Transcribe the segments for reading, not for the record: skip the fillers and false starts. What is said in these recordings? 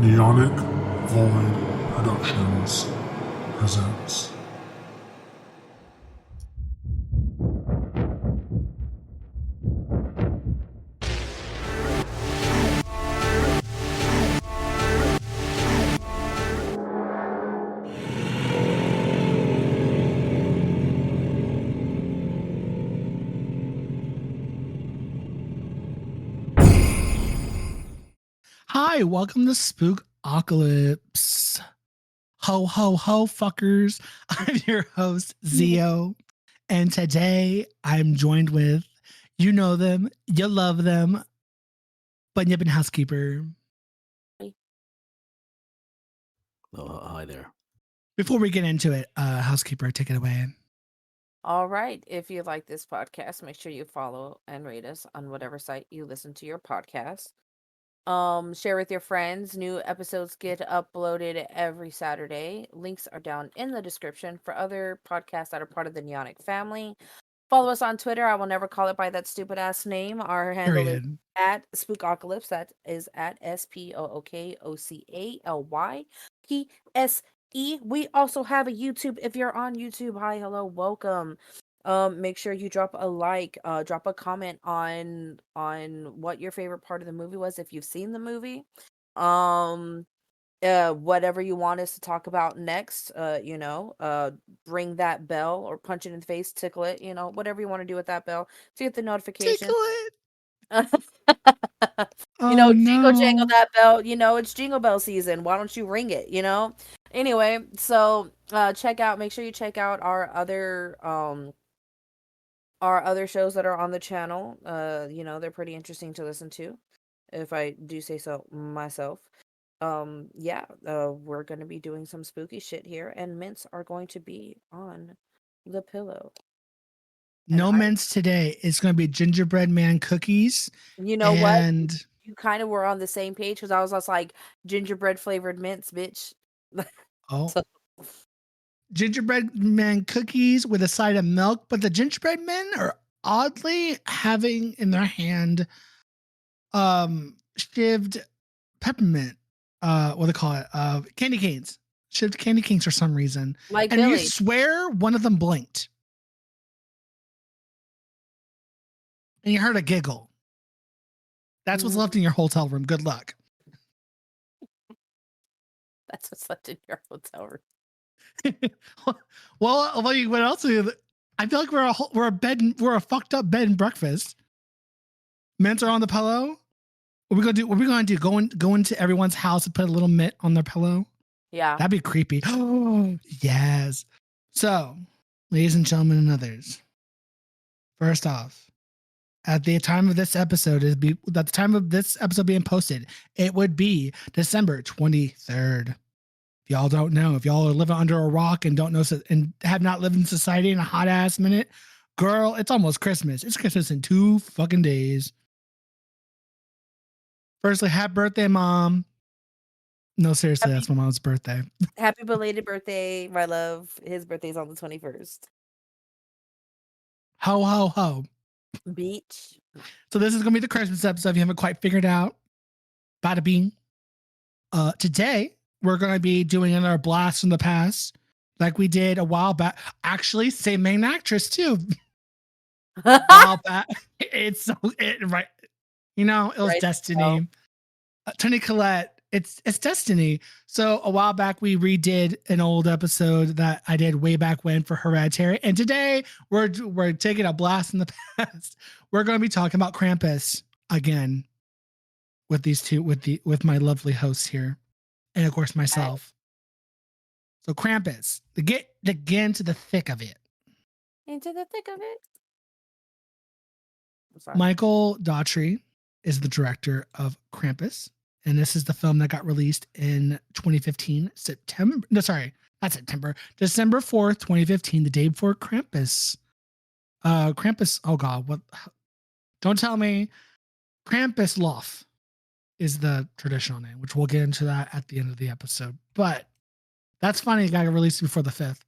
Neonic Void Productions presents. Hi, welcome to Spookapocalypse. Ho, ho, ho, fuckers. I'm your host, Zio. And today I'm joined with, you know them, you love them, Bunyip and Housekeeper. Oh, hi there. Before we get into it, Housekeeper, take it away. All right. If you like this podcast, make sure you follow and rate us on whatever site you listen to your podcast. Share with your friends. New episodes get uploaded every Saturday. Links are down in the description for other podcasts that are part of the Neonic family. Follow us on Twitter. I will never call it by that stupid ass name. Our handle is at Spookapocalypse. That is at SPOOKOCALYPSE. We also have a YouTube. If you're on YouTube, hi, hello, welcome. Make sure you drop a like, drop a comment on what your favorite part of the movie was if you've seen the movie. Whatever you want us to talk about next, ring that bell or punch it in the face, tickle it, whatever you want to do with that bell to get the notification. Tickle it. Jingle jangle that bell, it's Jingle Bell season. Why don't you ring it, Anyway, so make sure you check out our other shows that are on the channel. They're pretty interesting to listen to, if I do say so myself. We're going to be doing some spooky shit here, and mints are going to be on the pillow. No mints today. It's going to be gingerbread man cookies. You know what? You kind of were on the same page because I was just like gingerbread flavored mints, bitch. Oh. So. Gingerbread man cookies with a side of milk, but the gingerbread men are oddly having in their hand shivved peppermint, what they call it, candy canes. Shivved candy canes for some reason. Like and Billy. You swear one of them blinked. And you heard a giggle. That's what's left in your hotel room. Good luck. That's what's left in your hotel room. Well, what else? I feel like we're a fucked up bed and breakfast. Mints are on the pillow. What are we gonna do? Go into everyone's house and put a little mint on their pillow? Yeah, that'd be creepy. Oh yes. So, ladies and gentlemen and others, first off, at the time of this episode being posted, it would be December 23rd. If y'all don't know, if y'all are living under a rock and don't know and have not lived in society in a hot ass minute, girl, it's almost Christmas. It's Christmas in 2 fucking days. Firstly, happy birthday, Mom. No, seriously, that's my mom's birthday. Happy belated birthday, my love. His birthday's on the 21st. Ho, ho, ho. Beach. So this is going to be the Christmas episode if you haven't quite figured out. Bada bing. Today, we're going to be doing another blast from the past like we did a while back. Actually, same main actress, too. A while back. Right. It was right. Destiny. Toni Collette, it's Destiny. So a while back, we redid an old episode that I did way back when for Hereditary. And today, we're taking a blast in the past. We're going to be talking about Krampus again with these two, with my lovely hosts here. And of course, myself. So Krampus, to get into the thick of it. Into the thick of it. Michael Daughtry is the director of Krampus. And this is the film that got released in 2015, December 4th, 2015, the day before Krampus. Krampus, oh God, what? Don't tell me. Krampuslof is the traditional name, which we'll get into that at the end of the episode. But that's funny, it got released before the 5th.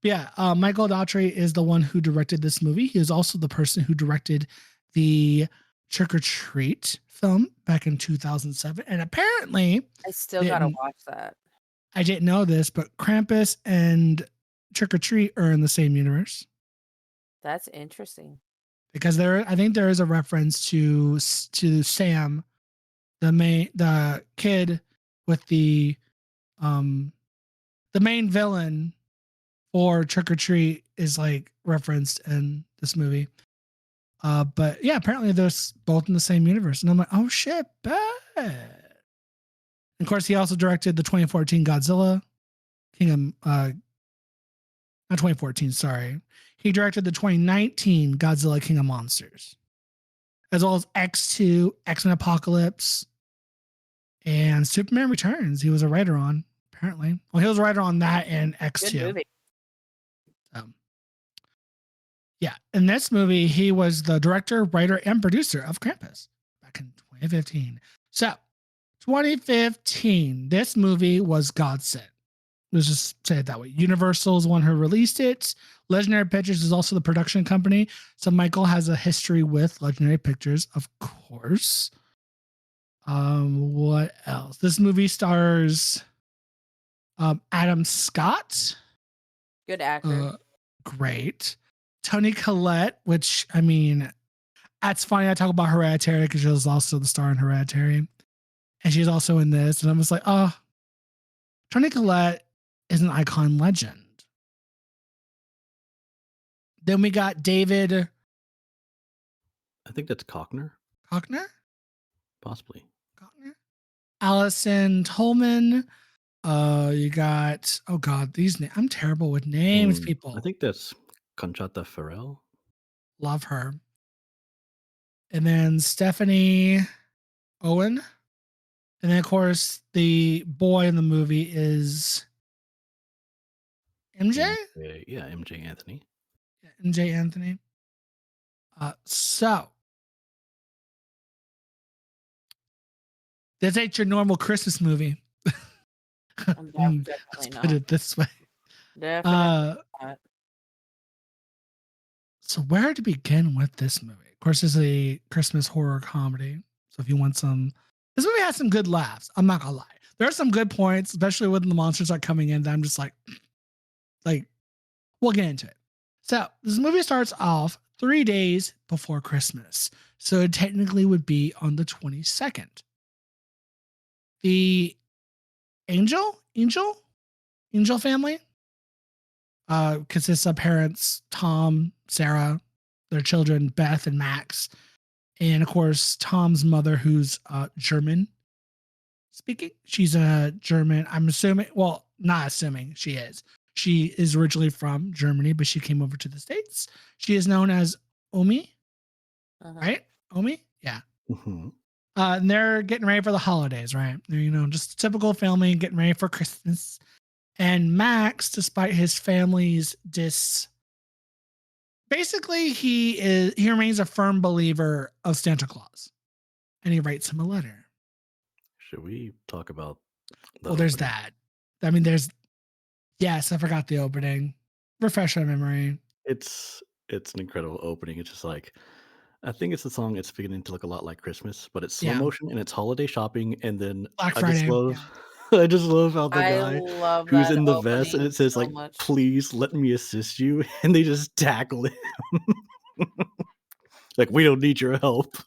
But yeah, Michael Daughtry is the one who directed this movie. He is also the person who directed the Trick or Treat film back in 2007. And apparently, I still gotta didn't, watch that. I didn't know this, but Krampus and Trick or Treat are in the same universe. That's interesting. Because I think there is a reference to Sam, the kid with the main villain for Trick or Treat is like referenced in this movie. But yeah, apparently they're both in the same universe, and I'm like, oh shit, bad. Of course, he also directed the 2014 Godzilla King of not 2014, sorry. He directed the 2019 Godzilla King of Monsters, as well as X2, X-Men Apocalypse, and Superman Returns. He was a writer on, apparently. Well, he was a writer on that and X2. Good movie. Yeah, in this movie, he was the director, writer, and producer of Krampus back in 2015. So, 2015, this movie was God sent. Let's just say it that way. Universal is the one who released it. Legendary Pictures is also the production company. So Michael has a history with Legendary Pictures, of course. What else? This movie stars Adam Scott. Good actor. Great. Toni Collette, which, I mean, that's funny. I talk about Hereditary because she was also the star in Hereditary. And she's also in this. And I'm just like, oh, Toni Collette is an icon legend. Then we got David. I think that's Cockner. Cockner? Possibly. Cockner? Allison Tolman. You got, oh God, these names. I'm terrible with names, people. I think that's Conchata Ferrell. Love her. And then Stephanie Owen. And then, of course, the boy in the movie is MJ? Yeah, MJ Anthony. Yeah, MJ Anthony. So, this ain't your normal Christmas movie. Definitely Let's not. put it this way. Definitely not. So, where to begin with this movie? Of course, it's a Christmas horror comedy. So, if you want some, this movie has some good laughs. I'm not gonna lie. There are some good points, especially when the monsters are coming in. That I'm just like, we'll get into it. So, this movie starts off 3 days before Christmas. So, it technically would be on the 22nd. The Angel family consists of parents Tom, Sarah, their children Beth and Max, and of course Tom's mother, who's German speaking. She's a German. I'm assuming. Well, not assuming she is. She is originally from Germany, but she came over to the States. She is known as Omi, right? Omi, yeah. Mm-hmm. And they're getting ready for the holidays, right? They're, just a typical family getting ready for Christmas. And Max, despite his family's basically he remains a firm believer of Santa Claus. And he writes him a letter. Should we talk about there's that. I mean, yes, I forgot the opening. Refresh my memory. It's an incredible opening. It's just like, I think it's the song. It's beginning to look a lot like Christmas, but it's slow motion and it's holiday shopping. And then Black Friday. I just love how the guy who's in the vest and it says like, please let me assist you. And they just tackle him. Like, we don't need your help.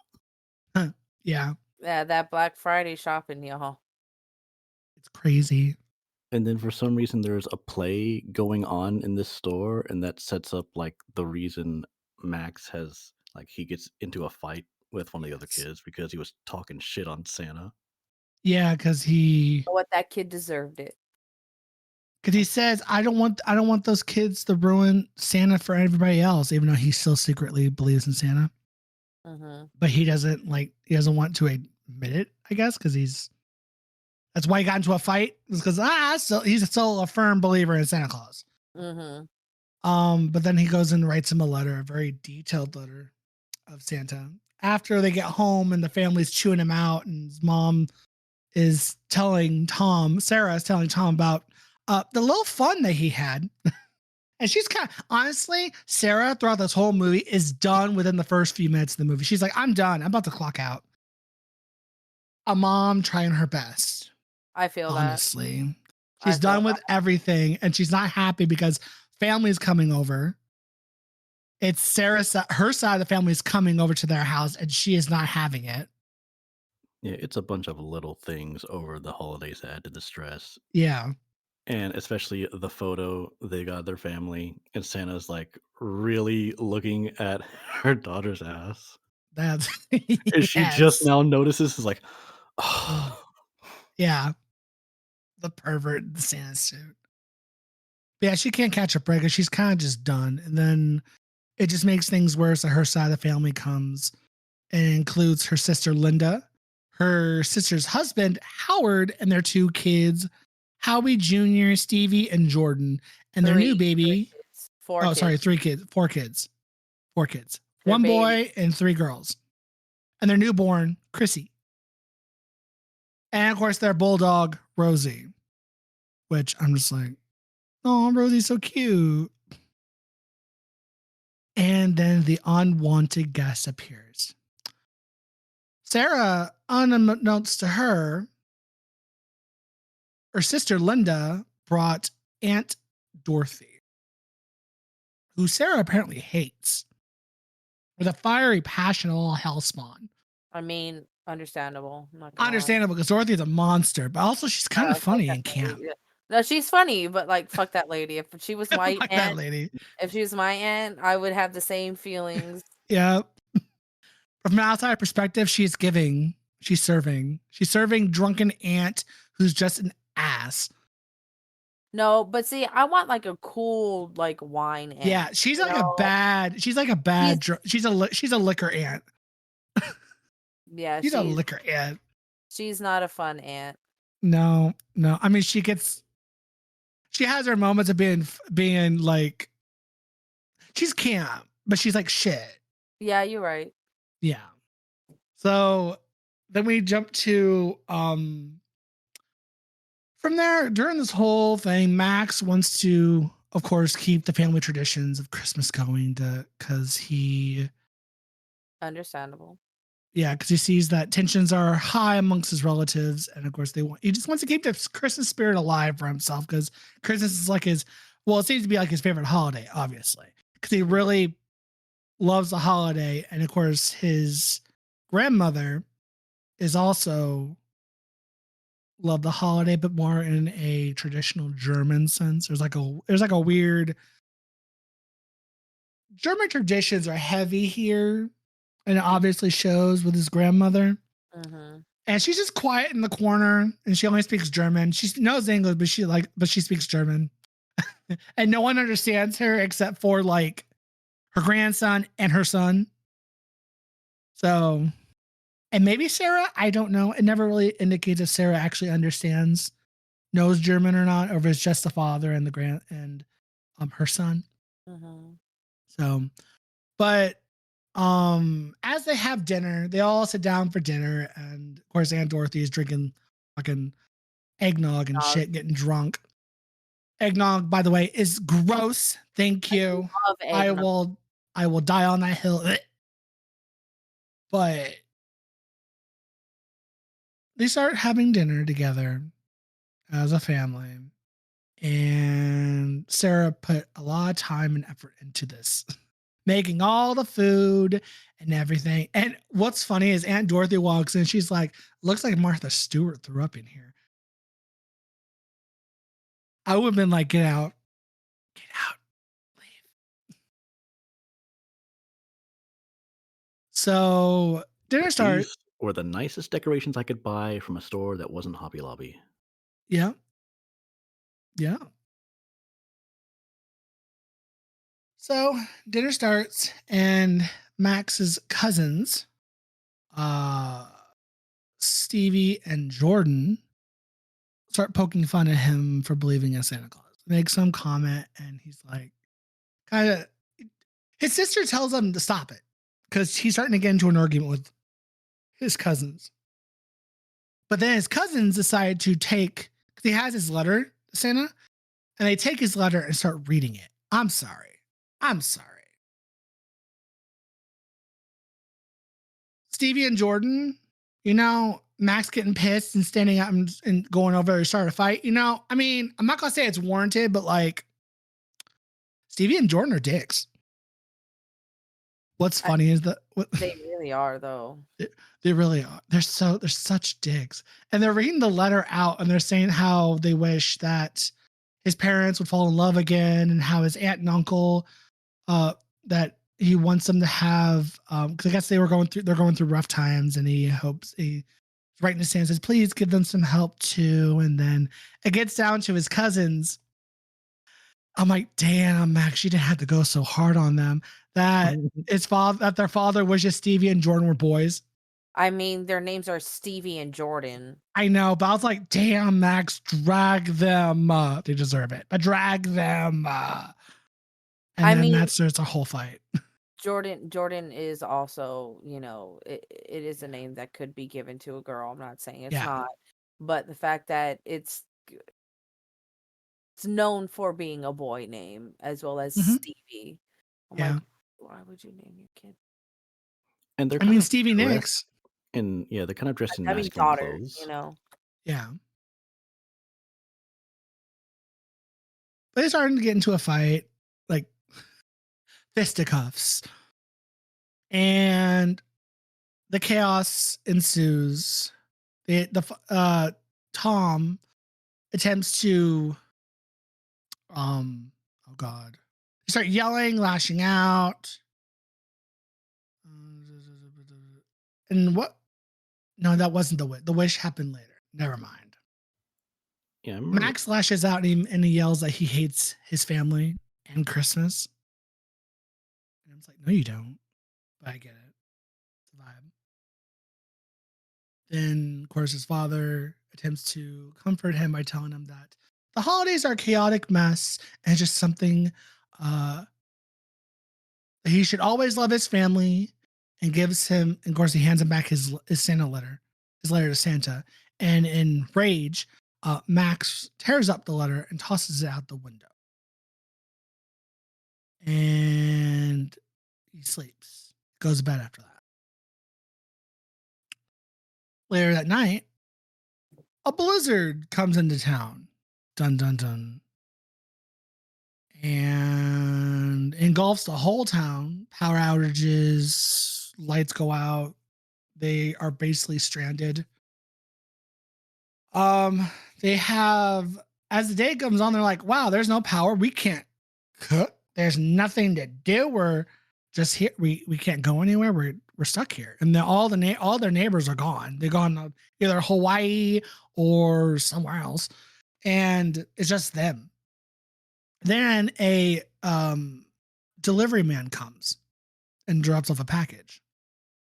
Yeah. Yeah, that Black Friday shopping, y'all. It's crazy. And then for some reason, there's a play going on in this store, and that sets up like the reason Max has like he gets into a fight with one of the other kids because he was talking shit on Santa. Yeah, because what that kid deserved it. Because he says, I don't want those kids to ruin Santa for everybody else, even though he still secretly believes in Santa. But he doesn't want to admit it, I guess, because that's why he got into a fight, because he's still a firm believer in Santa Claus. But then he goes and writes him a letter, a very detailed letter of Santa. After they get home and the family's chewing him out, and his mom is telling Tom, Sarah is telling Tom about the little fun that he had And she's kind of, honestly, Sarah throughout this whole movie is done within the first few minutes of the movie. She's like, I'm done. I'm about to clock out. A mom trying her best, I feel that. honestly. I She's feel done with everything and she's not happy because family's coming over. It's Sarah's, her side of the family is coming over to their house and she is not having it. Yeah, it's a bunch of little things over the holidays that add to the stress. Yeah. And especially the photo they got their family, and Santa's like really looking at her daughter's ass. That's, And she just yes. now notices, is like, Oh, yeah. The pervert in the Santa suit. But yeah, she can't catch a break and she's kind of just done. And then it just makes things worse that her side of the family comes and includes her sister Linda, her sister's husband Howard, and their two kids, Howie Jr., Stevie, and Jordan, and their new baby. kids. Four kids. Sorry, 3 kids, 4 kids, 4 kids, Their 1 baby. boy and 3 girls, and their newborn Chrissy, and of course their bulldog Rosie, which I'm just like, oh, Rosie's so cute. And then the unwanted guest appears. Sarah, unbeknownst to her sister Linda brought Aunt Dorothy, who Sarah apparently hates, with a fiery, passionate little hellspawn. I mean, understandable. I'm not gonna lie. Understandable because Dorothy's a monster, but also she's kind of funny and camp. Yeah. No, she's funny, but like, fuck that lady. If she was my Fuck that aunt, lady. if she was my aunt, I would have the same feelings. Yeah. From an outside perspective, she's serving drunken aunt who's just an ass. No, but see, I want like a cool like wine aunt. Yeah, she's like a bad. She's a liquor aunt. Yeah, she's a liquor aunt. She's not a fun aunt. No. I mean, she has her moments of being like, she's camp, but she's like shit. Yeah, you're right. Yeah. So then we jump to from there, during this whole thing, Max wants to, of course, keep the family traditions of Christmas going because he Understandable. Yeah, because he sees that tensions are high amongst his relatives, and of course he just wants to keep the Christmas spirit alive for himself because Christmas is like it seems to be like his favorite holiday, obviously, because he really loves the holiday, and of course his grandmother is also love the holiday, but more in a traditional German sense. There's like a weird German traditions are heavy here. And it obviously shows with his grandmother. Mm-hmm. And she's just quiet in the corner and she only speaks German. She knows English, but she speaks German. And no one understands her except for like her grandson and her son. So, and maybe Sarah, I don't know. It never really indicates if Sarah actually knows German or not, or if it's just the father and her son. Mm-hmm. So, but as they have dinner, they all sit down for dinner, and of course Aunt Dorothy is drinking fucking eggnog and shit, getting drunk. Eggnog, by the way, is gross. Thank you. I will die on that hill. But they start having dinner together as a family, and Sarah put a lot of time and effort into this. Making all the food and everything. And what's funny is Aunt Dorothy walks in. She's like, looks like Martha Stewart threw up in here. I would have been like, get out, leave. So dinner starts. These were the nicest decorations I could buy from a store that wasn't Hobby Lobby. Yeah. So dinner starts, and Max's cousins, Stevie and Jordan, start poking fun at him for believing in Santa Claus. Make some comment, and he's like, his sister tells him to stop it because he's starting to get into an argument with his cousins. But then his cousins decide to because he has his letter to Santa, and they take his letter and start reading it. I'm sorry. I'm sorry. Stevie and Jordan, Max getting pissed and standing up and going over to start a fight. I mean, I'm not gonna say it's warranted, but like Stevie and Jordan are dicks. What's I, funny is that they really are, though. they really are. They're such dicks. And they're reading the letter out and they're saying how they wish that his parents would fall in love again and how his aunt and uncle that he wants them to have because I guess they're going through rough times and he hopes he right in his hand says, please give them some help too. And then it gets down to his cousins. I'm like, damn, Max, you didn't have to go so hard on them. That their father wishes Stevie and Jordan were boys. I mean, their names are Stevie and Jordan. I know, but I was like, damn, Max, drag them. They deserve it, but drag them. And then there's a whole fight. Jordan is also, it is a name that could be given to a girl. I'm not saying it's not, but the fact that it's known for being a boy name as well as Stevie. I'm like, why would you name your kid? And they're Stevie Nicks. And they're kind of dressed in That means masculine daughter, clothes. Yeah. But they started to get into a fight, like fisticuffs. And the chaos ensues. Tom attempts to oh god. They start yelling, lashing out. And what? No, that wasn't the wish. The wish happened later. Never mind. Yeah, Max lashes out and he yells that he hates his family and Christmas. And I was like, no, you don't. But I get it. It's a vibe. Then, of course, his father attempts to comfort him by telling him that the holidays are a chaotic mess and just something he should always love his family and gives him, and of course, he hands him back his Santa letter, his letter to Santa. And in rage, Max tears up the letter and tosses it out the window. And he sleeps, goes to bed after that. Later that night, a blizzard comes into town. Dun, dun, dun. And engulfs the whole town. Power outages, lights go out. They are basically stranded. They have, as the day comes on, they're like, wow, there's no power. We can't cook. There's nothing to do. We're just here. We can't go anywhere. We're stuck here. And all their neighbors are gone. They're gone to either Hawaii or somewhere else. And it's just them. Then a delivery man comes and drops off a package.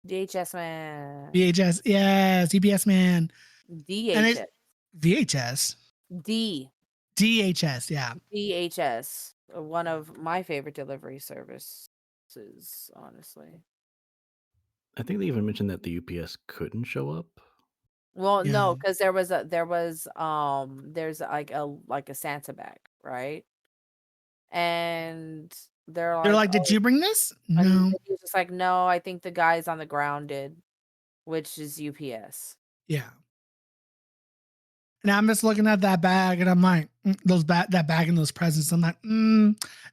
DHS man. VHS, yes, CBS man. DHS. VHS. DHS, yeah. DHS. One of my favorite delivery services, honestly. I think they even mentioned that the UPS couldn't show up. Well, no, because there's like a Santa bag, right? And they're like, did you bring this? No. And he's just like, no, I think the guys on the ground did, which is UPS. Yeah. And I'm just looking at that bag and I'm like, that bag and those presents. I'm like,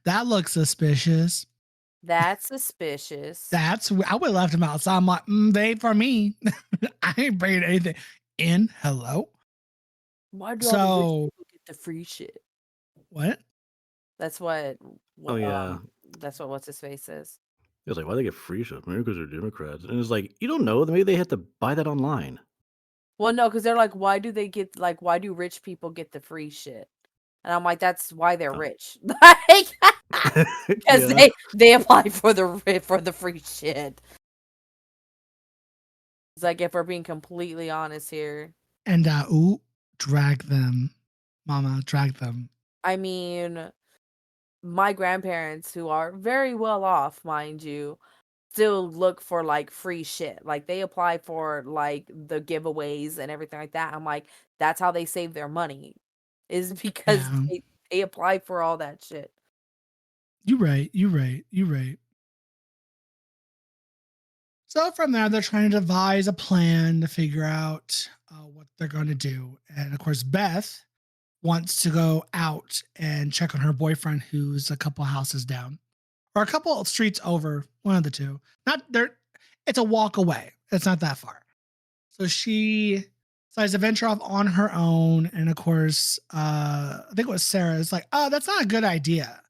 that looks suspicious. That's suspicious. I would have left them outside. I'm like, they ain't for me. I ain't bringing anything in. Hello. Why do all the rich people get the free shit? What? That's what. Oh yeah. That's what what's his face says. It was like, why they get free shit? Maybe because they're Democrats. And it's like, you don't know. Maybe they had to buy that online. Well, no, because they're like, why do rich people get the free shit? And I'm like, that's why they're rich. Like, because they apply for the free shit. It's like, if we're being completely honest here. And drag them, mama, drag them. I mean, my grandparents, who are very well off, mind you, still look for like free shit. Like they apply for like the giveaways and everything like that. I'm like, that's how they save their money, is because they apply for all that shit. You right. So from there, they're trying to devise a plan to figure out what they're going to do. And of course, Beth wants to go out and check on her boyfriend, who's a couple houses down or a couple of streets over, one of the two. Not there. It's a walk away. It's not that far. So she decides to venture off on her own. And of course, I think it was Sarah. It's like, oh, that's not a good idea.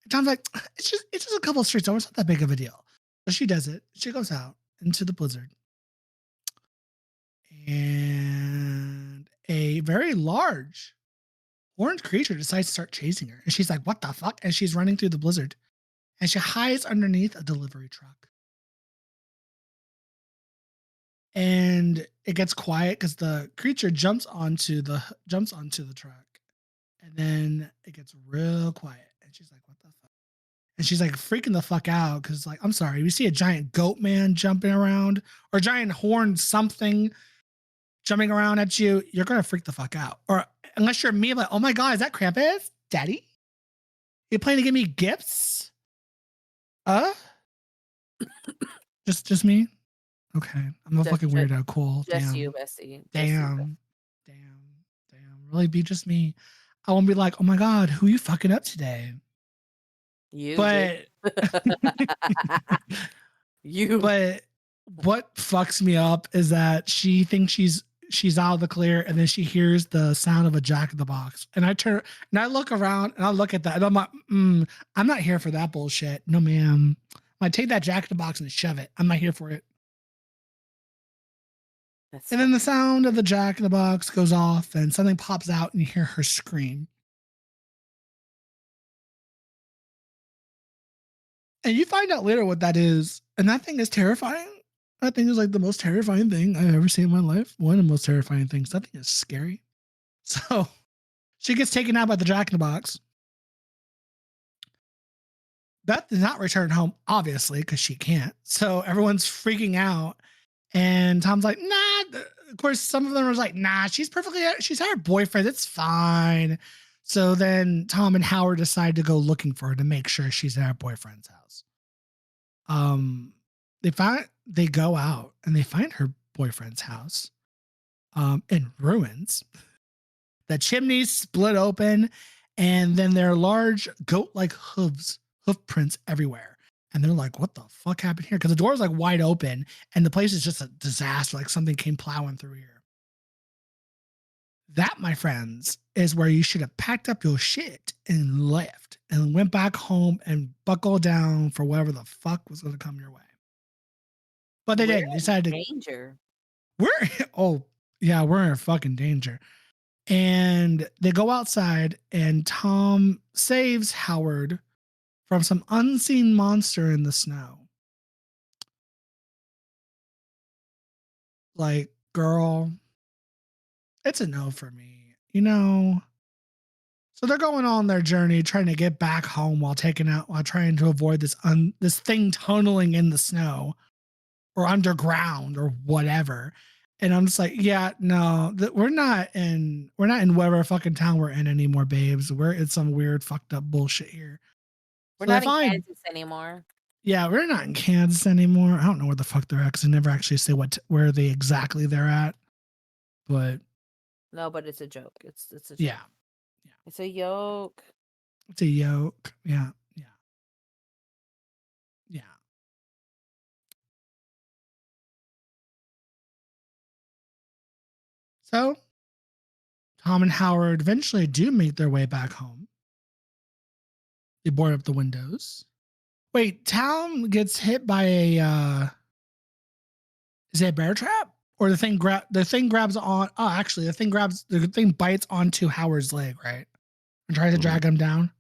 And Tom's like, it's just a couple of streets over. It's not that big of a deal. So she does it. She goes out into the blizzard. And a very large orange creature decides to start chasing her. And she's like, what the fuck? And she's running through the blizzard. And she hides underneath a delivery truck. And it gets quiet because the creature jumps onto the truck. And then it gets real quiet. And she's like, what the fuck? And she's like freaking the fuck out because, like, I'm sorry, you see a giant goat man jumping around or giant horned something jumping around at you, you're going to freak the fuck out. Or unless you're me, like, oh my God, is that Krampus? Daddy? You planning to give me gifts? Just me? Okay. I'm a fucking weirdo. Cool. Just Damn. you, Bessie. Damn. Really be just me. I won't be like, oh my God, who are you fucking up today? You. But you. But what fucks me up is that she thinks she's out of the clear, and then she hears the sound of a Jack in the Box. And I turn and I look around and I look at that and I'm like, I'm not here for that bullshit. No, ma'am. I take that Jack in the Box and shove it. I'm not here for it. And then the sound of the Jack in the Box goes off and something pops out and you hear her scream. And you find out later what that is. And that thing is terrifying. That thing is like the most terrifying thing I've ever seen in my life. One of the most terrifying things. That thing is scary. So she gets taken out by the Jack in the Box. Beth does not return home, obviously, because she can't. So everyone's freaking out. And Tom's like, nah. Of course, some of them are like, nah, she's had her boyfriend. It's fine. So then Tom and Howard decide to go looking for her to make sure she's at her boyfriend's house. They go out and they find her boyfriend's house in ruins. The chimneys split open, and then there are large goat-like hoof prints everywhere. And they're like, what the fuck happened here? Because the door is like wide open and the place is just a disaster. Like something came plowing through here. That, my friends, is where you should have packed up your shit and left and went back home and buckled down for whatever the fuck was going to come your way. But they didn't. They decided to. Danger. We're in fucking danger. And they go outside and Tom saves Howard from some unseen monster in the snow. Like, girl, it's a no for me, So they're going on their journey, trying to get back home while trying to avoid this thing tunneling in the snow or underground or whatever. And I'm just like, yeah, no, we're not in whatever fucking town we're in anymore, babes. We're in some weird fucked up bullshit here. We're not in Kansas anymore. Yeah, we're not in Kansas anymore. I don't know where the fuck they're at because they never actually say where they exactly they're at. But no, but it's a joke. It's a joke. Yeah. It's a yoke. It's a yoke. Yeah. So Tom and Howard eventually do make their way back home. They board up the windows. Wait, Tom gets hit by is it a bear trap? Or the thing grabs on. Oh, actually, the thing bites onto Howard's leg, right? And tries to drag him down.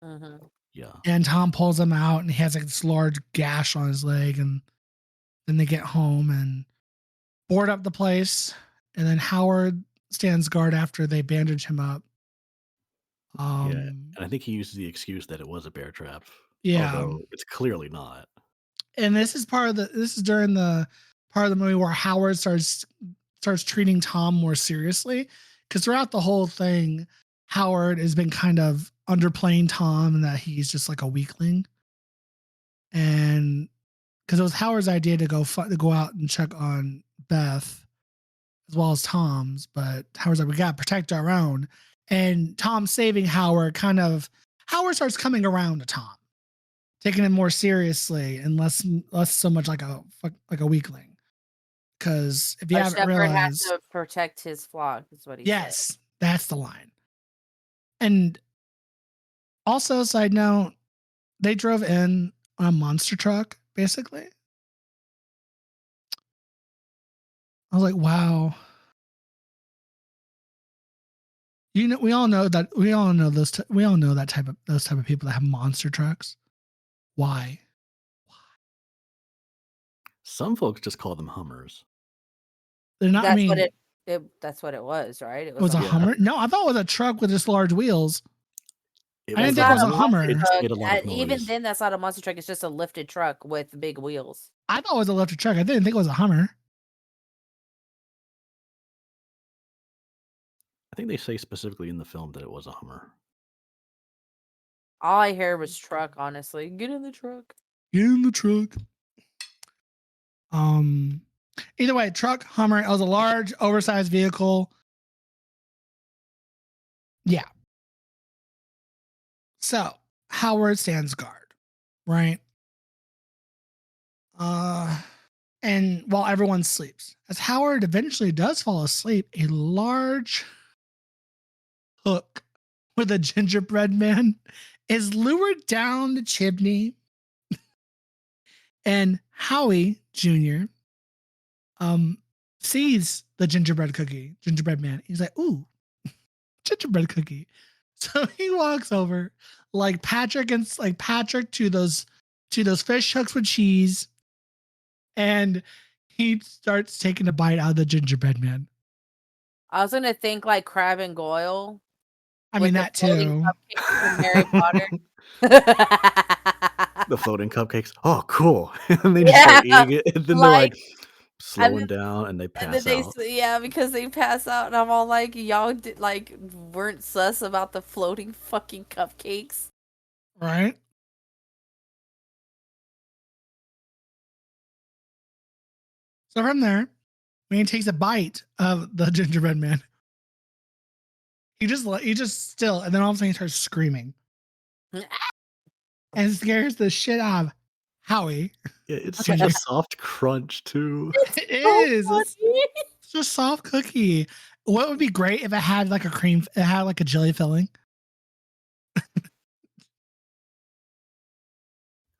Mm-hmm. Yeah. And Tom pulls him out, and he has like this large gash on his leg. And then they get home and board up the place. And then Howard stands guard after they bandage him up. And I think he uses the excuse that it was a bear trap. Yeah. Although it's clearly not. And this is during the part of the movie where Howard starts treating Tom more seriously. Because throughout the whole thing, Howard has been kind of underplaying Tom and that he's just like a weakling. And because it was Howard's idea to go out and check on Beth as well as Tom's, but Howard's like, we got to protect our own. And Tom saving Howard Howard starts coming around to Tom, taking it more seriously and less so much like a weakling. Because if you A haven't shepherd has realized, to protect his flock, is what he said. yes, that's the line. And also, side note, they drove in on a monster truck, basically. I was like, wow. You know, we all know that those type of people that have monster trucks. Why? Some folks just call them Hummers. They're not. That's I what mean, that's what it was, right? it was a Yeah. Hummer. No, I thought it was a truck with just large wheels. It I didn't was think it was a Hummer. Hummer. It just made a truck. lot of Even noise. then, that's not a monster truck. It's just a lifted truck with big wheels. I thought it was a lifted truck. I didn't think it was a Hummer. I think they say specifically in the film that it was a Hummer. All I hear was truck, honestly. Get in the truck. Get in the truck. Either way, truck, Hummer. It was a large, oversized vehicle. Yeah. So Howard stands guard, right? And while everyone sleeps, as Howard eventually does fall asleep, a large hook with a gingerbread man is lured down the chimney, and Howie Jr. Sees the gingerbread man. He's like, ooh, gingerbread cookie. So he walks over like Patrick to those fish hooks with cheese, and he starts taking a bite out of the gingerbread man. I was gonna think like Crab and Goyle. I with mean the that floating too. cupcakes from Harry Potter. The floating cupcakes. Oh, cool. And they just start Yeah, eating it. And then like- they're like slowing down and they And pass then out. because they pass out, and I'm all like, y'all weren't sus about the floating fucking cupcakes. Right? So from there, when he takes a bite of the gingerbread man, he just still, and then all of a sudden he starts screaming and scares the shit out of Howie. Yeah, it's such a soft crunch too. It is. So It's just soft cookie. What would be great if it had like a jelly filling?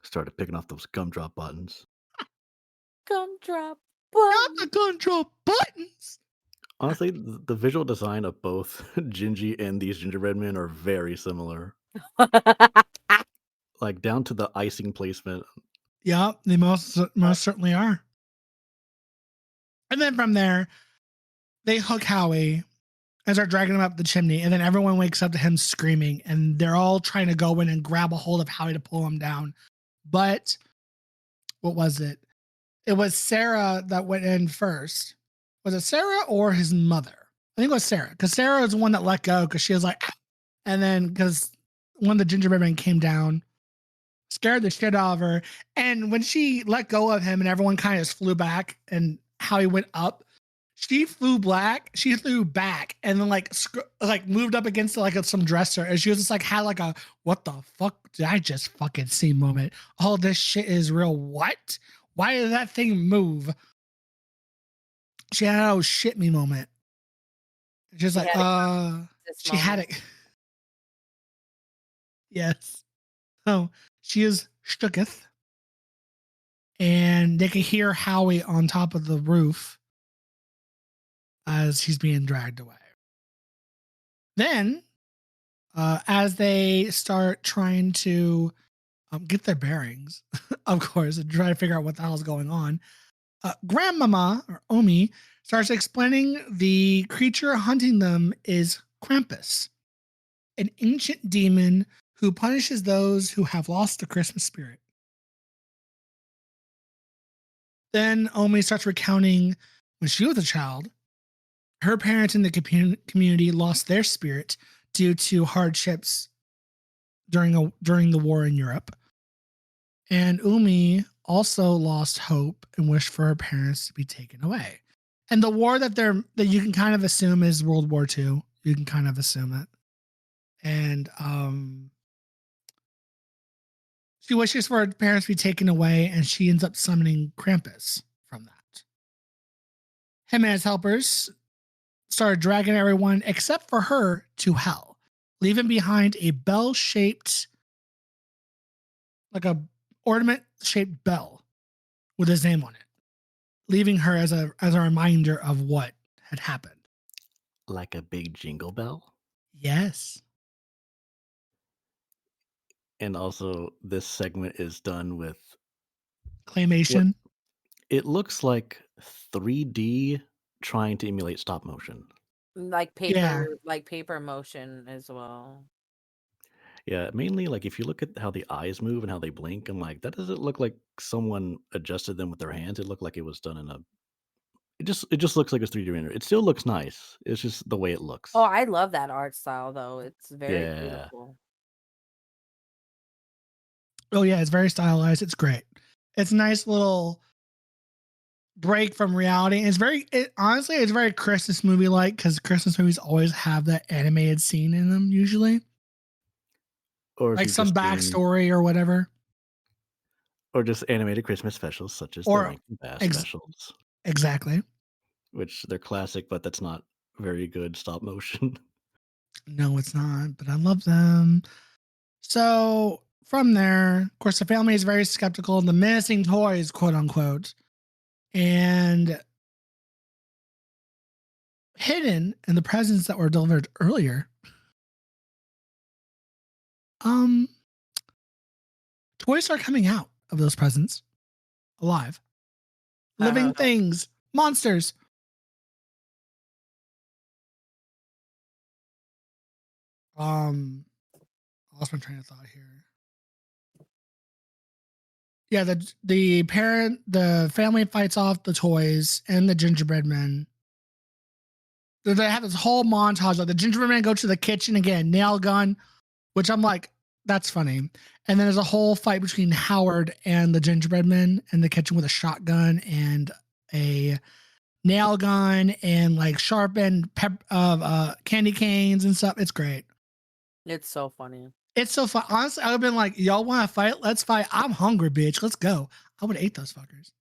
Started picking off those gumdrop buttons. Gumdrop. Not the control buttons. Honestly, the visual design of both Gingy and these gingerbread men are very similar. Like down to the icing placement. Yeah, they most certainly are. And then from there, they hook Howie and start dragging him up the chimney. And then everyone wakes up to him screaming, and they're all trying to go in and grab a hold of Howie to pull him down. But what was it? It was Sarah that went in first. Was it Sarah or his mother? I think it was Sarah, because Sarah was the one that let go because she was like, ah. And then because one of the gingerbread men came down, scared the shit out of her. And when she let go of him and everyone kind of just flew back and Howie went up, she flew back and then like moved up against like some dresser. And she was just like, had like a, what the fuck did I just fucking see moment? Oh, this shit is real. What? Why did that thing move? She had a oh shit me moment. She's like, she had it. Yes. So she is shooketh. And they can hear Howie on top of the roof as he's being dragged away. Then, as they start trying to get their bearings, of course, and try to figure out what the hell is going on, Grandmama, or Omi, starts explaining the creature hunting them is Krampus, an ancient demon who punishes those who have lost the Christmas spirit. Then Omi starts recounting when she was a child, her parents in the community lost their spirit due to hardships during the war in Europe. And Umi also lost hope and wished for her parents to be taken away. And the war that you can kind of assume is World War II. You can kind of assume it. And she wishes for her parents to be taken away, and she ends up summoning Krampus from that. Him and his helpers started dragging everyone except for her to hell, leaving behind a bell-shaped, like a ornament-shaped bell with his name on it, leaving her as a reminder of what had happened. Like a big jingle bell. Yes. And also, this segment is done with Claymation. it looks like 3D trying to emulate stop motion. Like Yeah. paper motion as well. Yeah, mainly like if you look at how the eyes move and how they blink, I'm like, that doesn't look like someone adjusted them with their hands. It looked like it was done in a. It just looks like it's 3D rendered. It still looks nice. It's just the way it looks. Oh, I love that art style though. It's very Yeah. beautiful. Oh yeah, it's very stylized. It's great. It's a nice little break from reality. And honestly, it's very Christmas movie like, because Christmas movies always have that animated scene in them usually, Or if like you've some just seen, backstory or whatever. or just animated Christmas specials such as the Or Rankin Bass ex- specials, exactly. which they're classic, but that's not very good stop motion. No, it's not, but I love them. So from there, of course, the family is very skeptical of the missing toys, quote unquote, and hidden in the presents that were delivered earlier. Toys are coming out of those presents alive. Living things, monsters. I lost my train of thought here. Yeah, the family fights off the toys and the gingerbread men. They have this whole montage of the gingerbread men go to the kitchen again, nail gun, which I'm like, that's funny. And then there's a whole fight between Howard and the gingerbread men in the kitchen with a shotgun and a nail gun and like sharpened candy canes and stuff. It's great. It's so funny. It's so fun. Honestly, I would have been like, y'all want to fight? Let's fight. I'm hungry, bitch. Let's go. I would have ate those fuckers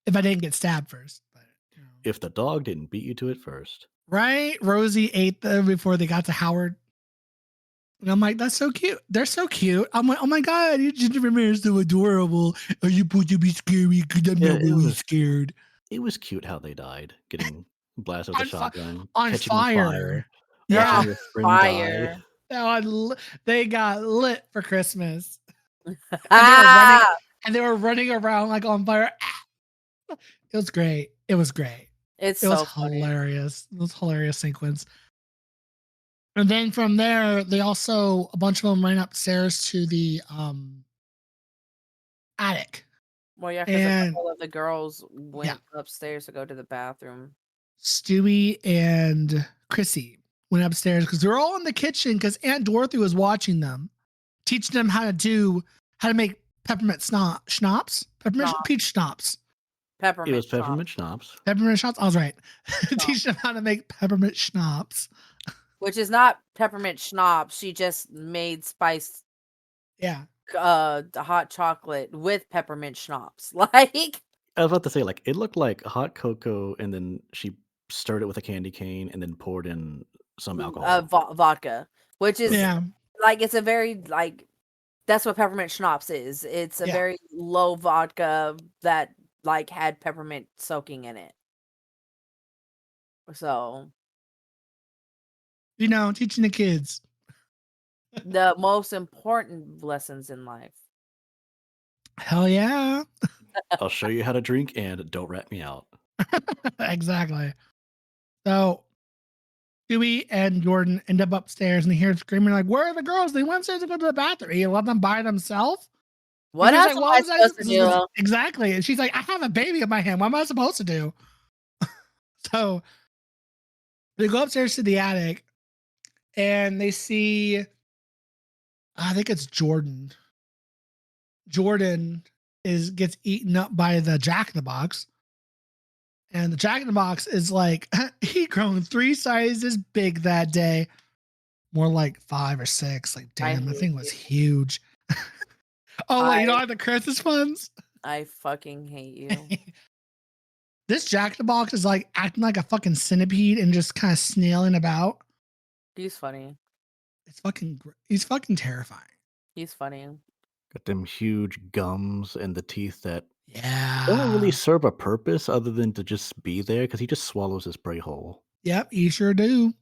if I didn't get stabbed first. But, If the dog didn't beat you to it first. Right? Rosie ate them before they got to Howard. And I'm like, that's so cute. They're so cute. I'm like, oh my God, your gingerbread man is so adorable. Are you supposed to be scary? Because I'm not really scared. It was cute how they died, getting blasted with a shotgun, on catching fire. Yeah, Yeah. your friend died. They got lit for Christmas. Ah! And they were running around like on fire. It was great. It was great. It was hilarious. It was a hilarious sequence. And then from there, they also, a bunch of them ran upstairs to the attic. Well, yeah, because a couple of the girls went upstairs to go to the bathroom. Stewie and Chrissy went upstairs because they were all in the kitchen because Aunt Dorothy was watching them, teaching them how to make peppermint schnapps, peach schnapps. It was peppermint schnapps. Peppermint schnapps. I was right. Teaching them how to make peppermint schnapps. Which is not peppermint schnapps. She just made spiced. Yeah. Hot chocolate with peppermint schnapps. Like, I was about to say, like, it looked like hot cocoa, and then she stirred it with a candy cane, and then poured in some alcohol, vodka, which is like, it's a very like, that's what peppermint schnapps is. It's a very low vodka that like had peppermint soaking in it. So, teaching the kids the most important lessons in life. Hell yeah. I'll show you how to drink and don't rat me out. Exactly. So Stewie and Jordan end up upstairs and they hear screaming like, where are the girls? They went upstairs to go to the bathroom. You let them by themselves? What else am I supposed to do? Exactly. And she's like, I have a baby in my hand. What am I supposed to do? So they go upstairs to the attic and they see I think it's Jordan. Jordan gets eaten up by the Jack in the Box. And the Jack in the Box is like, he grown 3 sizes big that day. More like 5 or 6. Like, damn, the thing was huge. Oh, wait, you don't have the Christmas ones? I fucking hate you. This Jack in the Box is like acting like a fucking centipede and just kind of snailing about. He's funny. He's fucking terrifying. He's funny. Got them huge gums and the teeth that Yeah. don't really serve a purpose other than to just be there because he just swallows his prey whole. Yep, you sure do.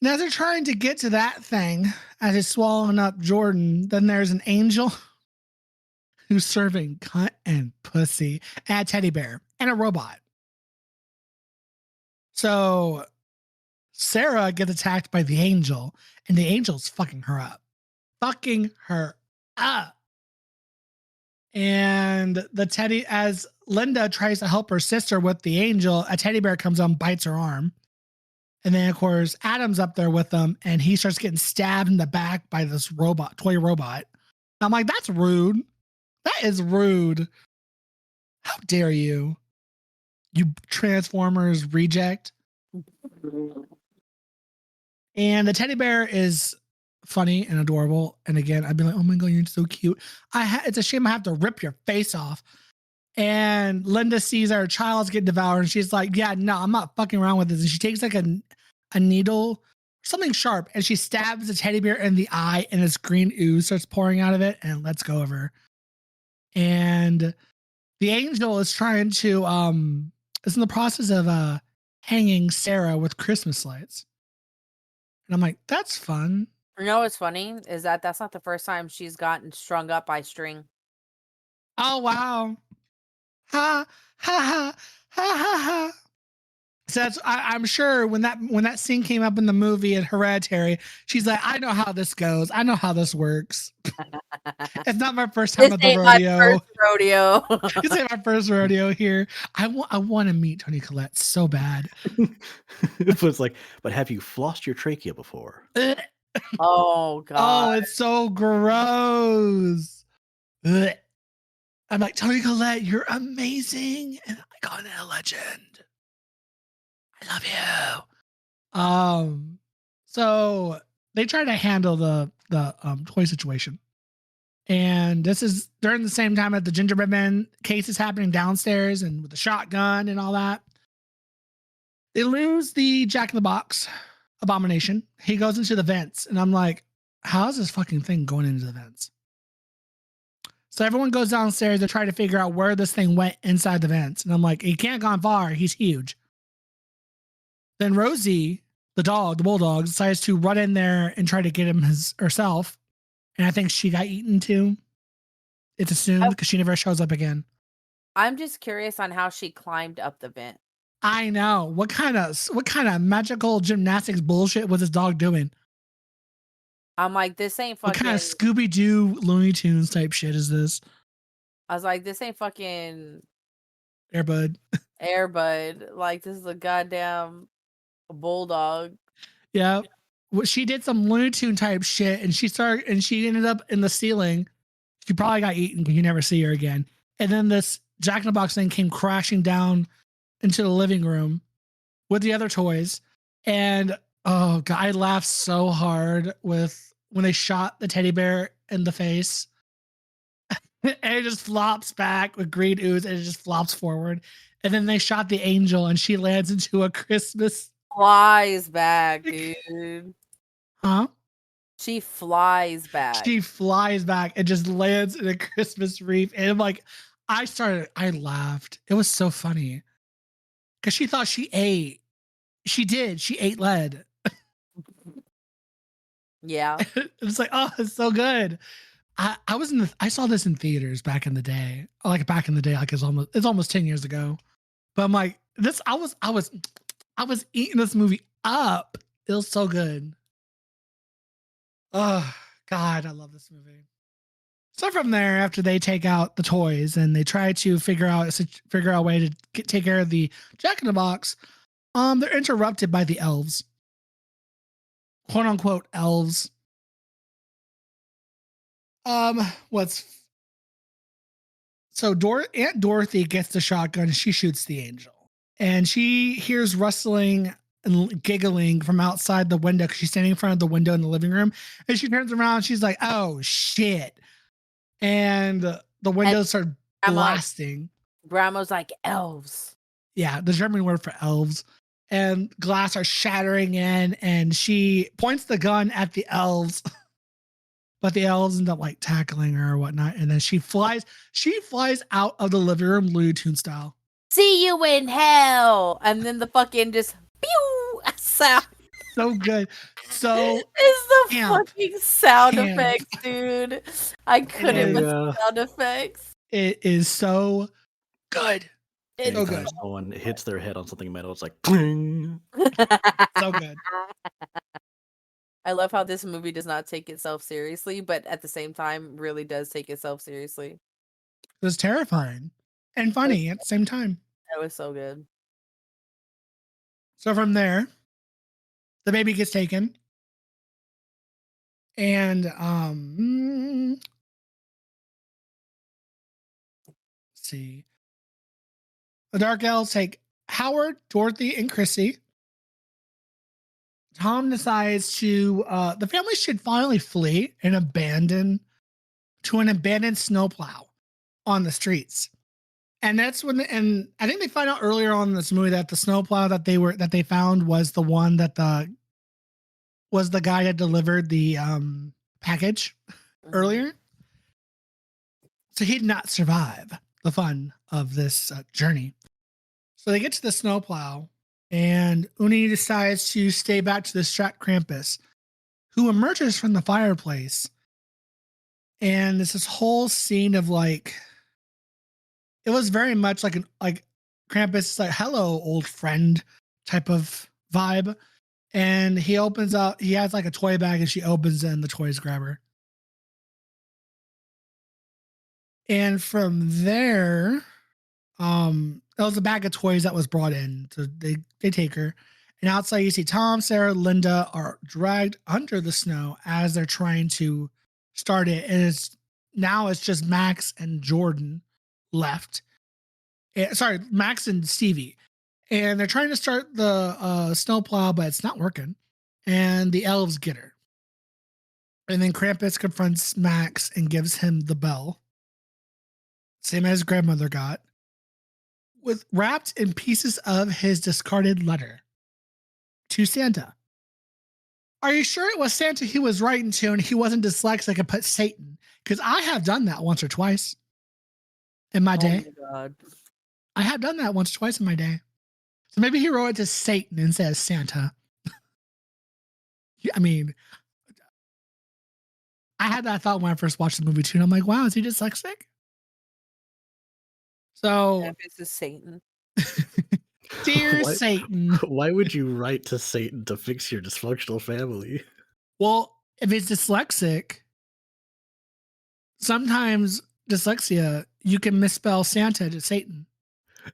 Now they're trying to get to that thing as he's swallowing up Jordan. Then there's an angel who's serving cunt and pussy and a teddy bear and a robot. So Sarah gets attacked by the angel, and the angel's fucking her up. Fucking her up. And as Linda tries to help her sister with the angel, a teddy bear comes on, bites her arm. And then, of course, Adam's up there with them, and he starts getting stabbed in the back by this toy robot. I'm like, that's rude. That is rude. How dare you? You Transformers reject. And the teddy bear is funny and adorable. And again, I'd be like, oh my God, you're so cute. It's a shame I have to rip your face off. And Linda sees her child's get devoured, and she's like, yeah, no, I'm not fucking around with this. And she takes like a needle, something sharp, and she stabs the teddy bear in the eye, and this green ooze starts pouring out of it and lets go of her. And the angel is trying to is in the process of hanging Sarah with Christmas lights. And I'm like, that's fun. You know what's funny is that's not the first time she's gotten strung up by string. Oh wow. Ha ha ha ha ha ha. So I'm sure when that scene came up in the movie in Hereditary, she's like, I know how this goes. I know how this works. It's not my first time at the rodeo. My first rodeo. This ain't my first rodeo here. I want to meet Toni Collette so bad. It's like, but have you flossed your trachea before? Oh God. Oh, it's so gross. Ugh. I'm like, Toni Collette, you're amazing, and icon and a legend. I love you. So they try to handle the toy situation, and this is during the same time that the gingerbread man case is happening downstairs, and with the shotgun and all that. They lose the Jack in the Box abomination. He goes into the vents, and I'm like, how's this fucking thing going into the vents? So everyone goes downstairs to try to figure out where this thing went inside the vents. And I'm like, he can't gone far. He's huge. Then Rosie, the bulldog, decides to run in there and try to get him herself. And I think she got eaten too. It's assumed because she never shows up again. I'm just curious on how she climbed up the vent. I know. What kind of magical gymnastics bullshit was this dog doing? I'm like, this ain't fucking. What kind of Scooby-Doo Looney Tunes type shit is this? I was like, this ain't fucking Airbud. Airbud. Like, this is a goddamn bulldog. Yeah. Well, she did some Looney Tune type shit, and she ended up in the ceiling. She probably got eaten because you never see her again. And then this Jack in the Box thing came crashing into the living room with the other toys. And oh God, I laughed so hard when they shot the teddy bear in the face. And it just flops back with green ooze, and it just flops forward. And then they shot the angel, and she lands into a Christmas. Flies back, dude. Huh? She flies back. She flies back and just lands in a Christmas wreath. And I'm like, I laughed. It was so funny. Because she thought she ate. She did. She ate lead. Yeah. It's like, oh, it's so good. I saw this in theaters back in the day. Like it's almost 10 years ago. But I'm like, I was eating this movie up. It was so good. Oh God, I love this movie. So from there, after they take out the toys and they try to figure out a way to take care of the Jack in the Box, they're interrupted by the elves, quote unquote elves. What's so Aunt Dorothy gets the shotgun and she shoots the angel. And she hears rustling and giggling from outside the window because she's standing in front of the window in the living room. And she turns around and she's like, oh shit. And the windows start blasting. Grandma's like elves. Yeah, the German word for elves. And glass are shattering in, and she points the gun at the elves. But the elves end up like tackling her or whatnot. And then she flies out of the living room Looney Tunes style. See you in hell. And then the fucking just pew sound. So good. So it's the camp. fucking sound Camp. effects, dude. I couldn't with sound effects. It is so good. It's so good. Anytime someone hits their head on something metal, it's like pling. So good. I love how this movie does not take itself seriously, but at the same time really does take itself seriously. It was terrifying and funny at the same time. That was so good. So from there, the baby gets taken. And let's see. The Dark Elves take Howard, Dorothy, and Chrissy. Tom decides to the family should finally flee and abandon to an abandoned snowplow on the streets. And that's when and I think they find out earlier on in this movie that the snowplow that they found was the one that was the guy that delivered the package earlier. So he did not survive the fun of this journey. So they get to the snowplow, and Uni decides to stay back to distract Krampus, who emerges from the fireplace. And there's this whole scene of like, it was very much like Krampus is like, hello, old friend type of vibe. And he opens up, he has like a toy bag and she opens it and the toys grab her. And from there, that was a bag of toys that was brought in. So they take her. And outside you see Tom, Sarah, Linda are dragged under the snow as they're trying to start it. And it's just Max and Jordan left. Sorry, Max and Stevie. And they're trying to start the snowplow, but it's not working. And the elves get her. And then Krampus confronts Max and gives him the bell. Same as grandmother got. Wrapped in pieces of his discarded letter to Santa. Are you sure it was Santa he was writing to and he wasn't dyslexic and put Satan? Because I have done that once or twice in my day. Oh my God. I have done that once or twice in my day. So maybe he wrote it to Satan instead of Santa. I mean, I had that thought when I first watched the movie too. And I'm like, wow, is he dyslexic? So this is Satan. Dear Satan. Why would you write to Satan to fix your dysfunctional family? Well, if he's dyslexic, sometimes dyslexia, you can misspell Santa to Satan.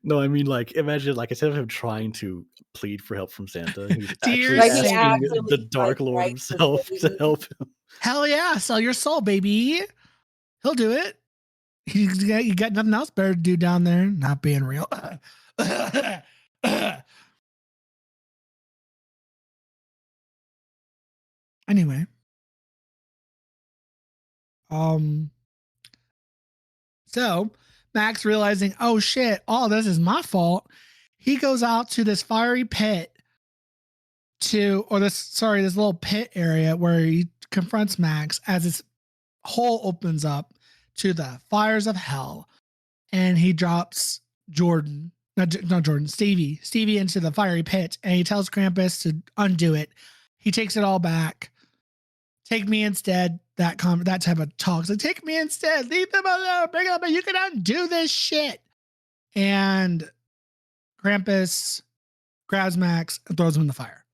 No, I mean, like, imagine, like, instead of him trying to plead for help from Santa, he's Dear actually Satan. asking the Dark Lord himself to help him. Hell yeah, sell your soul, baby. He'll do it. You got nothing else better to do down there, not being real. Anyway. So Max realizing, oh shit, all this is my fault. He goes out to this fiery pit this little pit area where he confronts Max as this hole opens up to the fires of hell. And he drops Stevie into the fiery pit, and he tells Krampus to undo it. He takes it all back. Take me instead. That type of talk. So take me instead. Leave them alone. Bring them up. You can undo this shit. And Krampus grabs Max and throws him in the fire.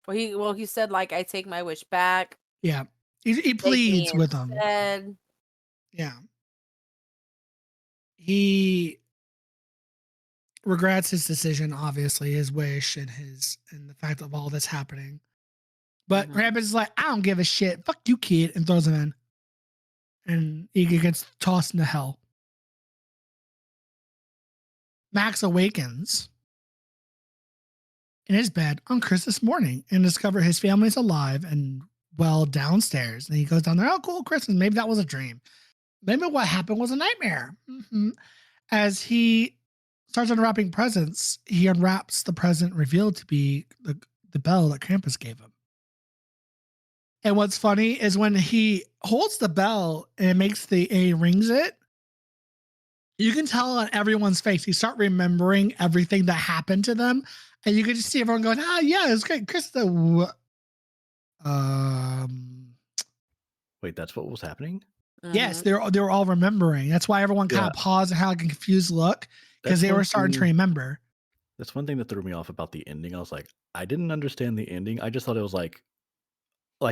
Well, he said, like, I take my wish back. Yeah. He pleads with him. Yeah. He regrets his decision, obviously, his wish and the fact of all this happening. But Krampus is like, I don't give a shit. Fuck you, kid, and throws him in. And he gets tossed into hell. Max awakens in his bed on Christmas morning and discover his family's alive and well downstairs. And he goes down there, oh, cool, Christmas. Maybe that was a dream. Maybe what happened was a nightmare. As he starts unwrapping presents, he unwraps the present revealed to be the bell that Krampus gave him. And what's funny is when he holds the bell and it makes rings it, you can tell on everyone's face. You start remembering everything that happened to them. And you can just see everyone going, oh, yeah, it's great. Chris, Wait, that's what was happening? Yes, they were all remembering. That's why everyone kind of paused and had like a confused look because they were starting to remember. That's one thing that threw me off about the ending. I was like, I didn't understand the ending. I just thought it was like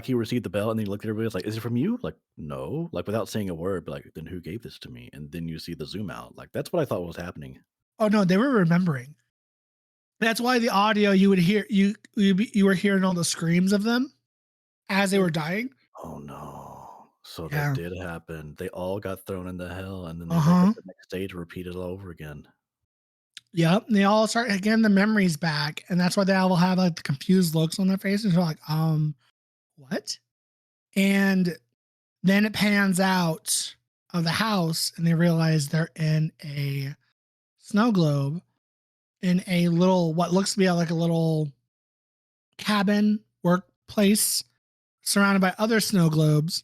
he received the bell and then he looked at everybody. Was like, is it from you? Like, no. Like without saying a word, but like, then who gave this to me? And then you see the zoom out. Like that's what I thought was happening. Oh no, they were remembering. That's why the audio you would hear you were hearing all the screams of them as they were dying. Oh no. So that did happen. They all got thrown into hell and then they wake up the next day to repeat it all over again. Yep. And they all start again the memories back. And that's why they all have like the confused looks on their faces. They're like, what? And then it pans out of the house and they realize they're in a snow globe in a little, what looks to be like a little cabin workplace surrounded by other snow globes.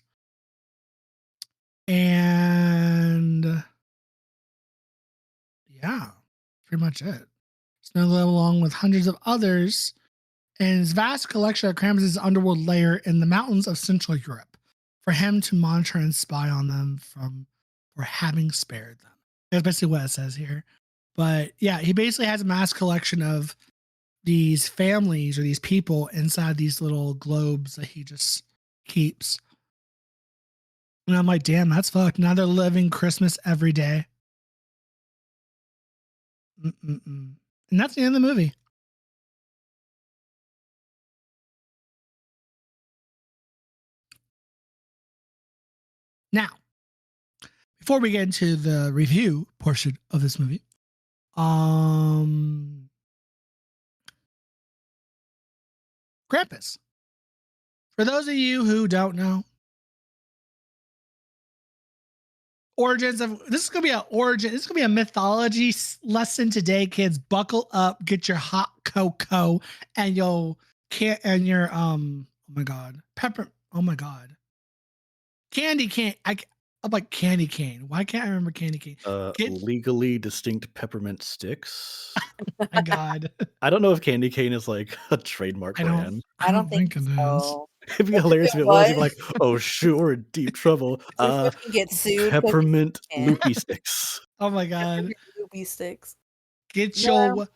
And yeah, pretty much it. Snow globe along with hundreds of others and his vast collection of Krampus' underworld lair in the mountains of Central Europe for him to monitor and spy on them for having spared them. That's basically what it says here. But yeah, he basically has a mass collection of these families or these people inside these little globes that he just keeps. And I'm like, damn, that's fucked. Now they're living Christmas every day. And that's the end of the movie. Now, before we get into the review portion of this movie, Krampus. For those of you who don't know, origins of this is gonna be This is gonna be a mythology lesson today, kids. Buckle up, get your hot cocoa, and your oh my god, pepper. Oh my god, candy cane. I'm like candy cane. Why can't I remember candy cane? Legally distinct peppermint sticks. Oh my god. I don't know if candy cane is like a trademark brand. I don't think it is. It'd be hilarious if it was. You'd be like, oh, sure, we're in deep trouble. Get sued. Peppermint loopy sticks. Oh my god. Loopy sticks. Get your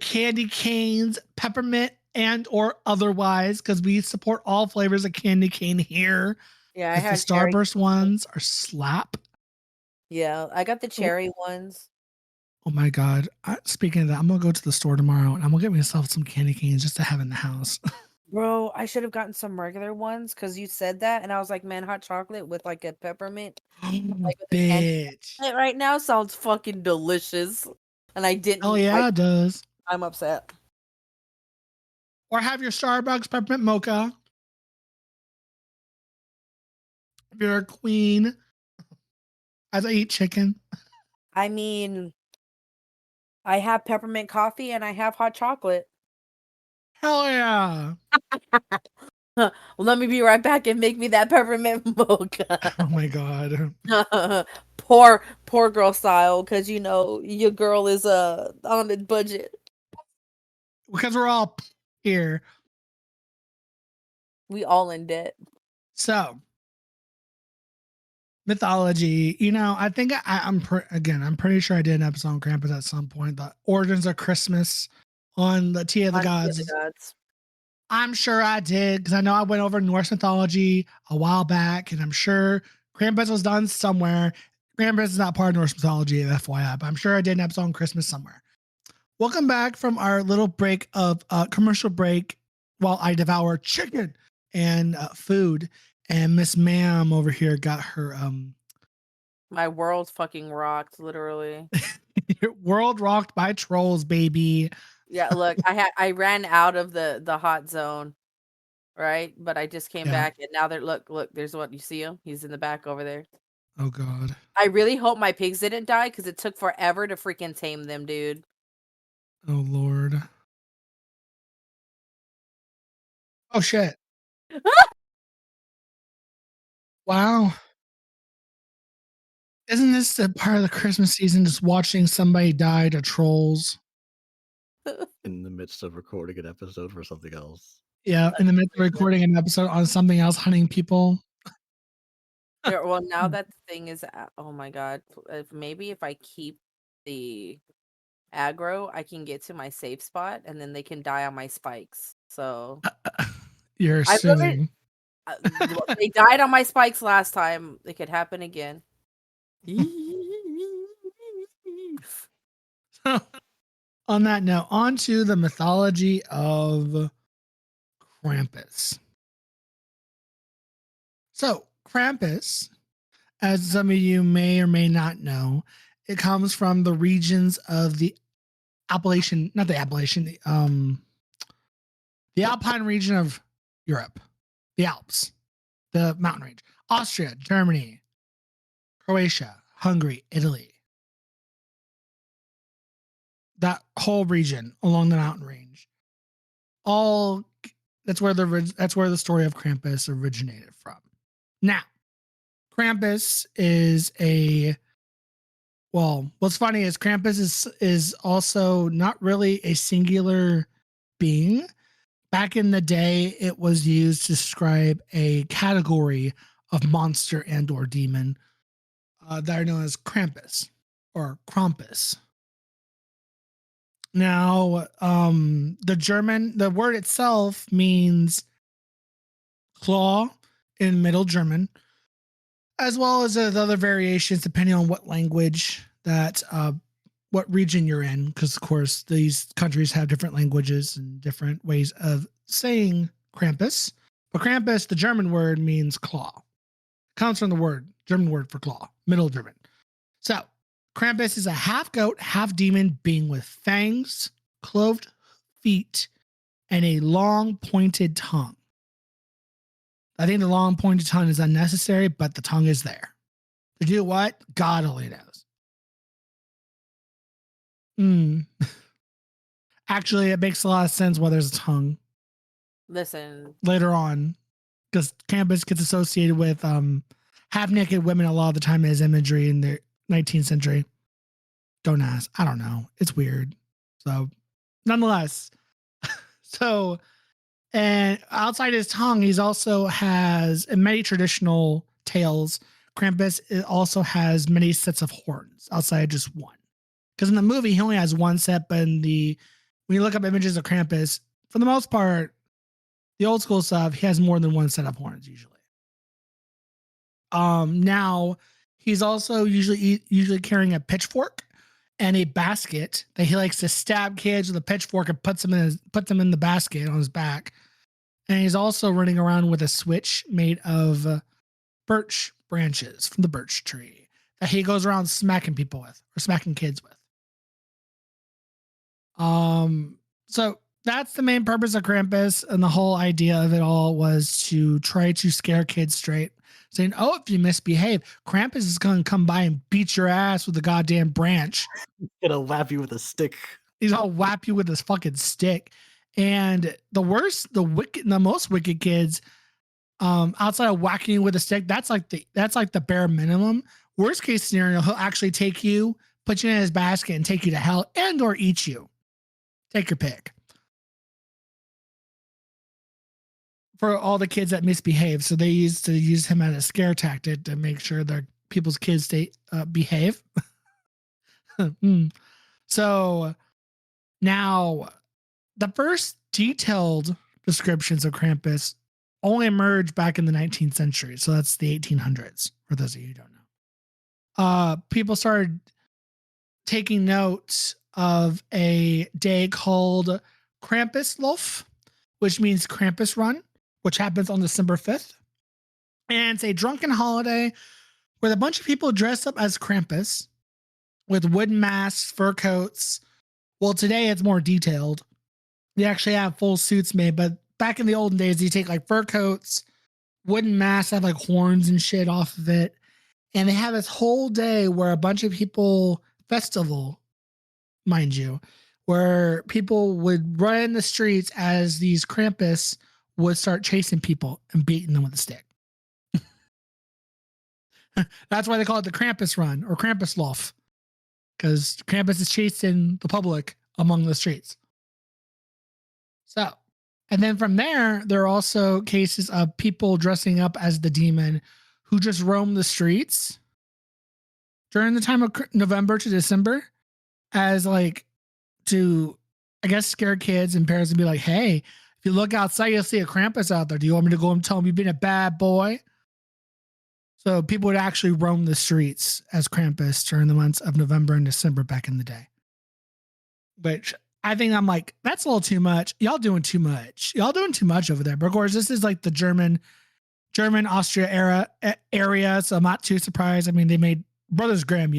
candy canes, peppermint and or otherwise, because we support all flavors of candy cane here. Yeah, I had the Starburst ones are slap. Yeah, I got the cherry ones. Oh my god! Speaking of that, I'm gonna go to the store tomorrow and I'm gonna get myself some candy canes just to have in the house. Bro, I should have gotten some regular ones because you said that, and I was like, man, hot chocolate with like a peppermint. Like bitch! Right now sounds fucking delicious, and I didn't. Oh yeah, it does. I'm upset. Or have your Starbucks peppermint mocha. If you're a queen, as I eat chicken. I mean, I have peppermint coffee and I have hot chocolate. Hell yeah. Well, let me be right back and make me that peppermint mocha. Oh my god. poor girl style, because you know your girl is on a budget. Because we're all here. We all in debt. So mythology, I think I'm pretty sure I did an episode on Krampus at some point. The origins of Christmas on the Tea of the Gods. I'm sure I did, because I know I went over Norse mythology a while back, and I'm sure Krampus was done somewhere. Krampus is not part of Norse mythology, FYI, but I'm sure I did an episode on Christmas somewhere. Welcome back from our little break of commercial break while I devour chicken and food. And Miss Ma'am over here got her My world fucking rocked, literally. world rocked by trolls, baby. Yeah, look, I ran out of the hot zone, right? But I just came Yeah. back, and now they're look, there's what you see him. He's in the back over there. Oh God. I really hope my pigs didn't die because it took forever to freaking tame them, dude. Oh Lord. Oh shit. Wow. Isn't this the part of the Christmas season, just watching somebody die to trolls? In the midst of recording an episode for something else. Yeah, in the midst of recording an episode on something else hunting people. Yeah, well, now that the thing is, oh my God, maybe if I keep the aggro, I can get to my safe spot, and then they can die on my spikes. So You're I literally, assuming. look, they died on my spikes last time. It could happen again. On that note, on to the mythology of Krampus. So, Krampus, as some of you may or may not know, it comes from the regions of the Appalachian, not the Appalachian, the Alpine region of Europe, the Alps, the mountain range, Austria, Germany, Croatia, Hungary, Italy. That whole region along the mountain range. All that's where the story of Krampus originated from. Now, Krampus is what's funny is Krampus is also not really a singular being. Back in the day, it was used to describe a category of monster and or demon that are known as Krampus or Krampus. Now, the word itself means claw in Middle German, as well as the other variations depending on what language what region you're in, because of course these countries have different languages and different ways of saying Krampus. But Krampus, the German word, means claw. Comes from the German word for claw, Middle German. So Krampus is a half goat, half demon being with fangs, cloved feet, and a long pointed tongue. I think the long pointed tongue is unnecessary, but the tongue is there. To do what? God only knows. Actually, it makes a lot of sense why there's a tongue. Listen, later on, because Krampus gets associated with half-naked women a lot of the time as imagery in the 19th century. Don't ask. I don't know. It's weird. So, nonetheless, and outside his tongue, he's also has in many traditional tales. Krampus also has many sets of horns outside just one. Because in the movie, he only has one set, but when you look up images of Krampus, for the most part, the old school stuff, he has more than one set of horns usually. Now he's also usually carrying a pitchfork and a basket that he likes to stab kids with a pitchfork and puts them in the basket on his back. And he's also running around with a switch made of birch branches from the birch tree that he goes around smacking people with or smacking kids with. So that's the main purpose of Krampus, and the whole idea of it all was to try to scare kids straight, saying, "Oh, if you misbehave, Krampus is going to come by and beat your ass with a goddamn branch. Gonna whap you with a stick. He's gonna whap you with his fucking stick." And the most wicked kids, outside of whacking you with a stick, that's like the bare minimum. Worst case scenario, he'll actually take you, put you in his basket, and take you to hell and or eat you. Take your pick. For all the kids that misbehave, so they used to use him as a scare tactic to make sure their people's kids behave. So now, the first detailed descriptions of Krampus only emerged back in the 19th century, so that's the 1800s. For those of you who don't know, people started taking notes of a day called Krampuslof, which means Krampus Run, which happens on December 5th. And it's a drunken holiday where a bunch of people dress up as Krampus with wooden masks, fur coats. Well, today it's more detailed. They actually have full suits made, but back in the olden days, you take like fur coats, wooden masks, have like horns and shit off of it. And they have this whole day where a bunch of people, festival, mind you, where people would run in the streets as these Krampus would start chasing people and beating them with a stick. That's why they call it the Krampus Run or Krampus Lauf, because Krampus is chasing the public among the streets. So, and then from there are also cases of people dressing up as the demon who just roam the streets during the time of November to December as like to, I guess, scare kids and parents and be like, hey, if you look outside, you'll see a Krampus out there. Do you want me to go and tell him you've been a bad boy? So people would actually roam the streets as Krampus during the months of November and December back in the day. Which I think I'm like, that's a little too much. Y'all doing too much. Y'all doing too much over there. But of course, this is like the German Austria area. So I'm not too surprised. I mean, they made Brothers Grimm.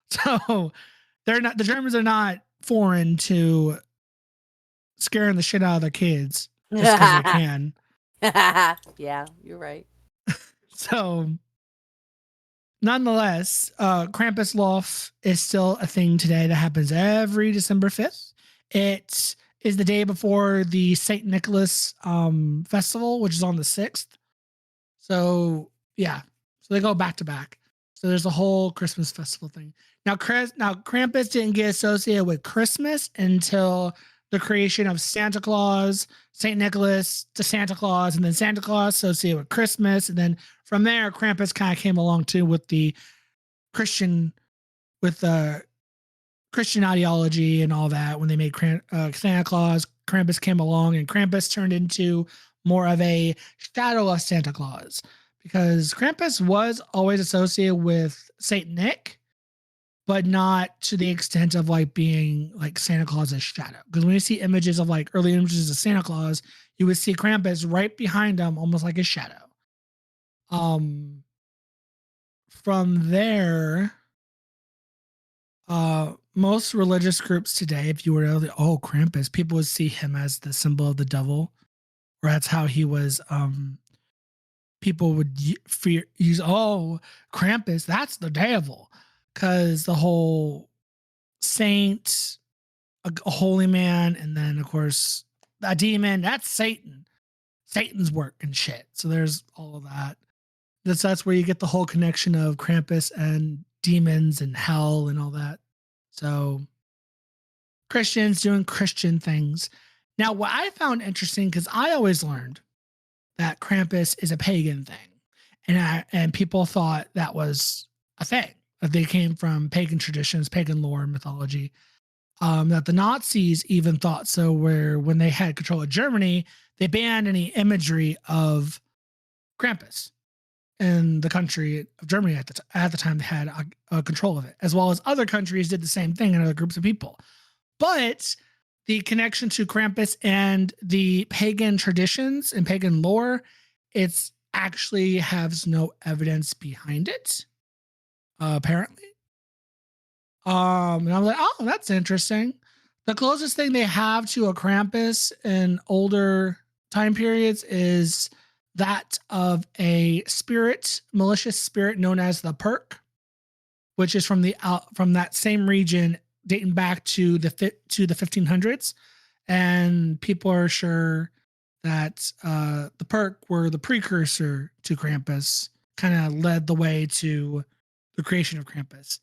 So the Germans are not foreign to scaring the shit out of their kids just because they can. Yeah, you're right. So, nonetheless, Krampus Lauf is still a thing today that happens every December 5th. It is the day before the St. Nicholas festival, which is on the 6th. So, yeah. So they go back to back. So there's a whole Christmas festival thing. Now Krampus didn't get associated with Christmas until the creation of Santa Claus, St. Nicholas to Santa Claus, and then Santa Claus associated with Christmas. And then from there, Krampus kind of came along too with the Christian ideology and all that. When they made Santa Claus, Krampus came along, and Krampus turned into more of a shadow of Santa Claus, because Krampus was always associated with Saint Nick, but not to the extent of like being like Santa Claus's shadow. Because when you see images of like early images of Santa Claus, you would see Krampus right behind him, almost like a shadow. From there, most religious groups today, if you were to, Krampus, people would see him as the symbol of the devil, or that's how he was. People would use, Krampus, that's the devil. Because the whole saint, a holy man, and then of course a demon, that's Satan's work and shit. So there's all of that. That's where you get the whole connection of Krampus and demons and hell and all that. So Christians doing Christian things. Now, what I found interesting, because I always learned that Krampus is a pagan thing, and people thought that was a thing. That they came from pagan traditions, pagan lore, mythology, that the Nazis even thought so, where when they had control of Germany, they banned any imagery of Krampus in the country of Germany at the time they had control of it, as well as other countries did the same thing in other groups of people. But the connection to Krampus and the pagan traditions and pagan lore, it's actually has no evidence behind it. Apparently. And I was like, oh, that's interesting. The closest thing they have to a Krampus in older time periods is that of a malicious spirit known as the Perk, which is from that same region dating back to the 1500s. And people are sure that the Perk were the precursor to Krampus, kind of led the way to the creation of Krampus.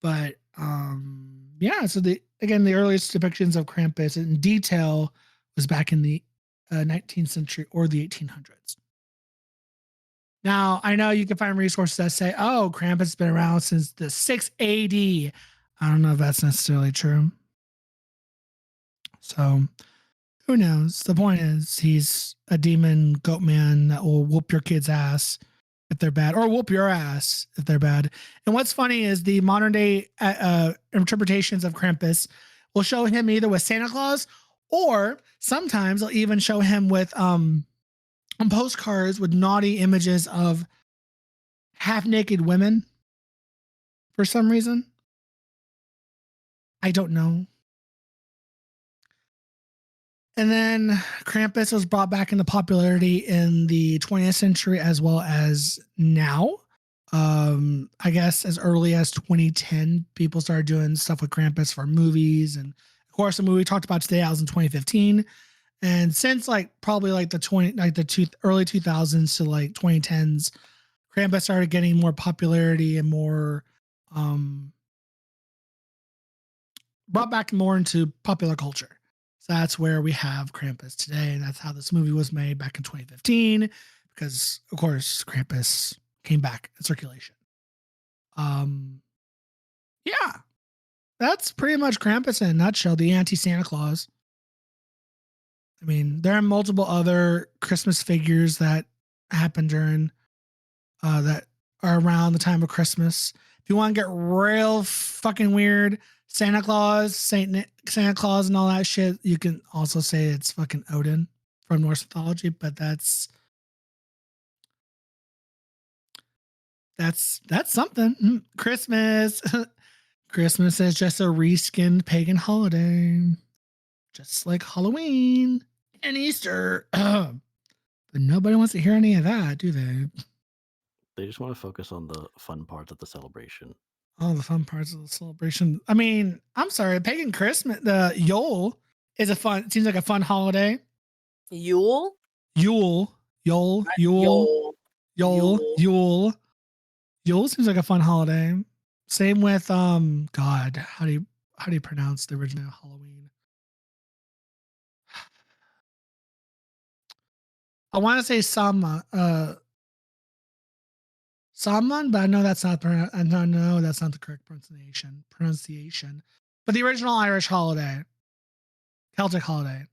But so the earliest depictions of Krampus in detail was back in the 19th century or the 1800s. Now, I know you can find resources that say, Krampus has been around since the 6 AD. I don't know if that's necessarily true. So who knows? The point is he's a demon goat man that will whoop your kid's ass if they're bad, or whoop your ass if they're bad. And what's funny is the modern day interpretations of Krampus will show him either with Santa Claus Or sometimes they'll even show him with on postcards with naughty images of half naked women for some reason. I don't know. And then Krampus was brought back into popularity in the 20th century as well as now. I guess as early as 2010, people started doing stuff with Krampus for movies. And of course, the movie we talked about today was in 2015. And since like probably like the early 2000s to like 2010s, Krampus started getting more popularity and more brought back more into popular culture. So that's where we have Krampus today. And that's how this movie was made back in 2015, because of course Krampus came back in circulation. Yeah, that's pretty much Krampus in a nutshell, the anti-Santa Claus. I mean, there are multiple other Christmas figures that happen during that are around the time of Christmas. If you want to get real fucking weird, Santa Claus, Santa Claus, and all that shit, you can also say it's fucking Odin from Norse mythology, but that's something. Christmas. Christmas is just a reskinned pagan holiday, just like Halloween and Easter. But nobody wants to hear any of that, do they? They just want to focus on the fun parts of the celebration. All the fun parts of the celebration. I mean, I'm sorry, pagan Christmas, the Yule is seems like a fun holiday. Yule? Yule. Yule. Yule. Yule seems like a fun holiday. Same with God, how do you pronounce the original Halloween? I want to say Samhain, but I know that's not that's not the correct pronunciation. But the original Irish holiday, Celtic holiday,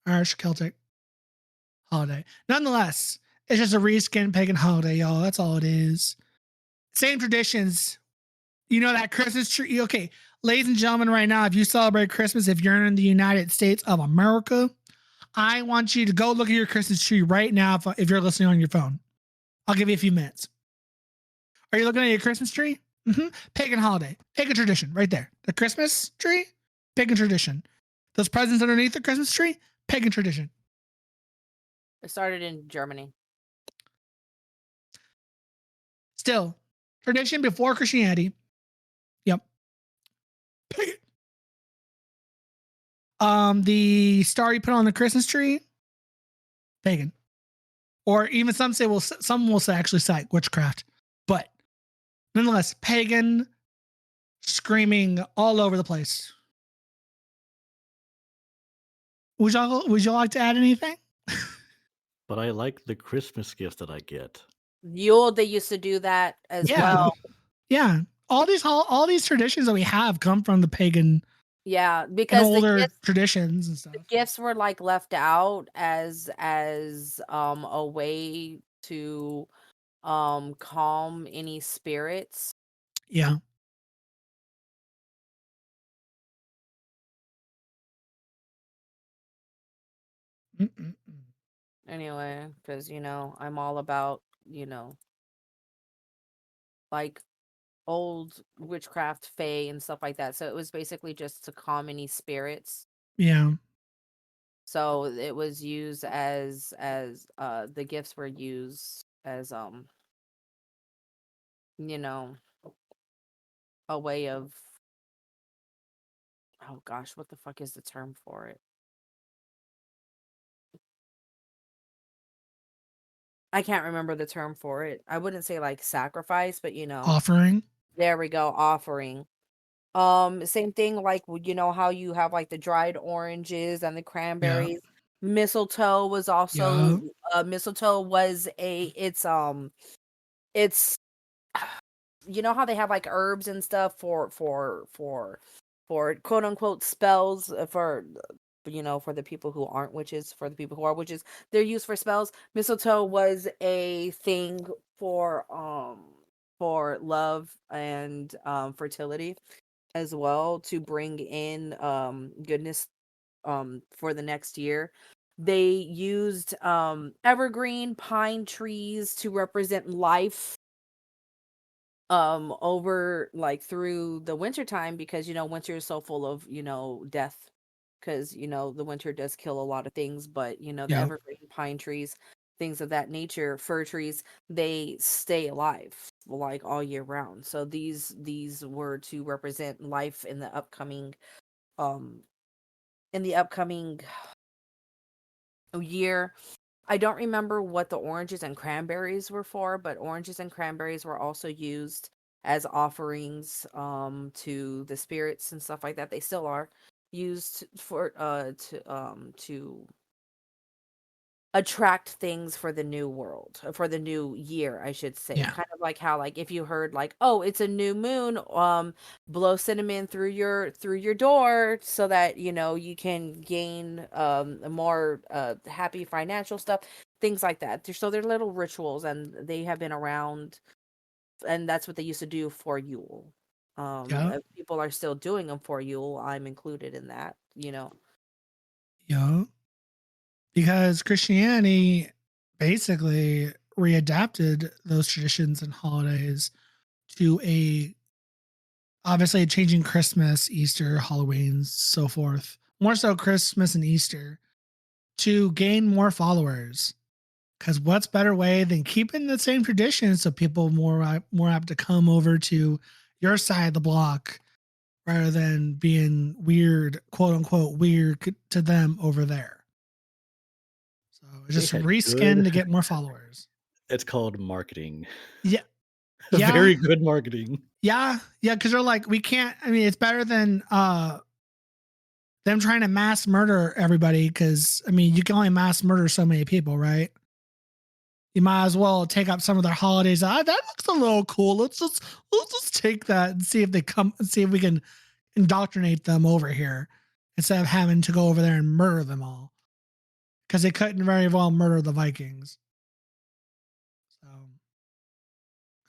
Irish Celtic holiday. Nonetheless, it's just a reskinned pagan holiday, y'all. That's all it is. Same traditions. You know that Christmas tree. Okay, ladies and gentlemen, right now, if you celebrate Christmas, if you're in the United States of America, I want you to go look at your Christmas tree right now if you're listening on your phone. I'll give you a few minutes. Are you looking at your Christmas tree? Mm-hmm. Pagan holiday, pagan tradition, right there. The Christmas tree, pagan tradition. Those presents underneath the Christmas tree, pagan tradition. It started in Germany. Still, tradition before Christianity. Yep. Pagan. The star you put on the Christmas tree, pagan. Or even some will say actually cite witchcraft, but nonetheless, pagan, screaming all over the place. Would you like to add anything? But I like the Christmas gifts that I get. Yule, they used to do that as well. Yeah. All these traditions that we have come from the pagan, yeah, because older traditions and stuff. The gifts were like left out as a way to calm any spirits. Yeah. Mm-mm-mm. Anyway, because I'm all about like old witchcraft, fae, and stuff like that. So it was basically just to calm any spirits. Yeah. So it was used as the gifts were used as a way of, oh gosh, what the fuck is the term for it? I can't remember the term for it. I wouldn't say like sacrifice, but Offering. There we go, offering. Same thing like how you have like the dried oranges and the cranberries. Yeah. Mistletoe was also mistletoe was it's how they have like herbs and stuff for quote unquote spells for for the people who aren't witches, for the people who are witches, they're used for spells. Mistletoe was a thing for love and fertility as well, to bring in goodness for the next year. They used evergreen pine trees to represent life over like through the winter time, because winter is so full of death, because the winter does kill a lot of things, but the Yeah. evergreen pine trees, things of that nature, fir trees, they stay alive like all year round. So these were to represent life in the upcoming um year. I don't remember what the oranges and cranberries were for, but oranges and cranberries were also used as offerings to the spirits and stuff like that. They still are used for to attract things for the new world, for the new year, I should say. Yeah. Kind of like how, like, if you heard like, oh, it's a new moon, blow cinnamon through your door so that you can gain a more happy financial stuff, things like that. So they're little rituals, and they have been around, and that's what they used to do for Yule. Yeah. If people are still doing them for Yule, I'm included in that. Yeah. Because Christianity basically readapted those traditions and holidays to obviously changing Christmas, Easter, Halloween, so forth. More so Christmas and Easter to gain more followers. Because what's better way than keeping the same tradition so people more apt to come over to your side of the block rather than being weird, quote unquote, weird to them over there. So it's just Yeah, reskin to good. get more followers. It's called marketing. Yeah. Yeah. Very good marketing. Yeah. Yeah. Cause they're like, we can't, I mean, it's better than them trying to mass murder everybody. Cause I mean, you can only mass murder so many people, right? You might as well take up some of their holidays. That looks a little cool. Let's just take that and see if they come and see if we can indoctrinate them over here instead of having to go over there and murder them all. Because they couldn't very well murder the Vikings. So,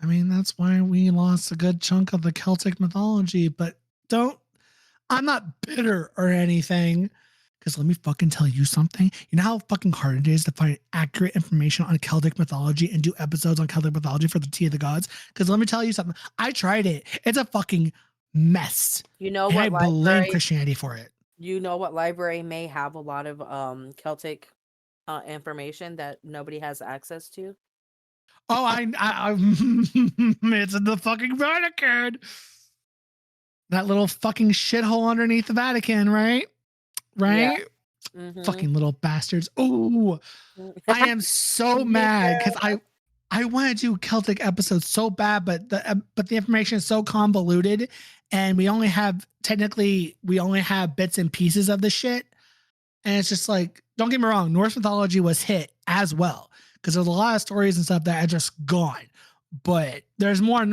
I mean, that's why we lost a good chunk of the Celtic mythology. But I'm not bitter or anything. Because let me fucking tell you something. You know how fucking hard it is to find accurate information on Celtic mythology and do episodes on Celtic mythology for the Tea of the Gods? Because let me tell you something. I tried it. It's a fucking mess. And I blame Christianity for it. You know what library may have a lot of Celtic information that nobody has access to? Oh, I it's in the fucking Vatican. That little fucking shithole underneath the Vatican, right? Right? Yeah. Mm-hmm. Fucking little bastards. Oh, I am so mad because I want to do Celtic episodes so bad, but the information is so convoluted, and we only have bits and pieces of the shit, and it's just like, don't get me wrong, Norse mythology was hit as well because there's a lot of stories and stuff that are just gone, but there's more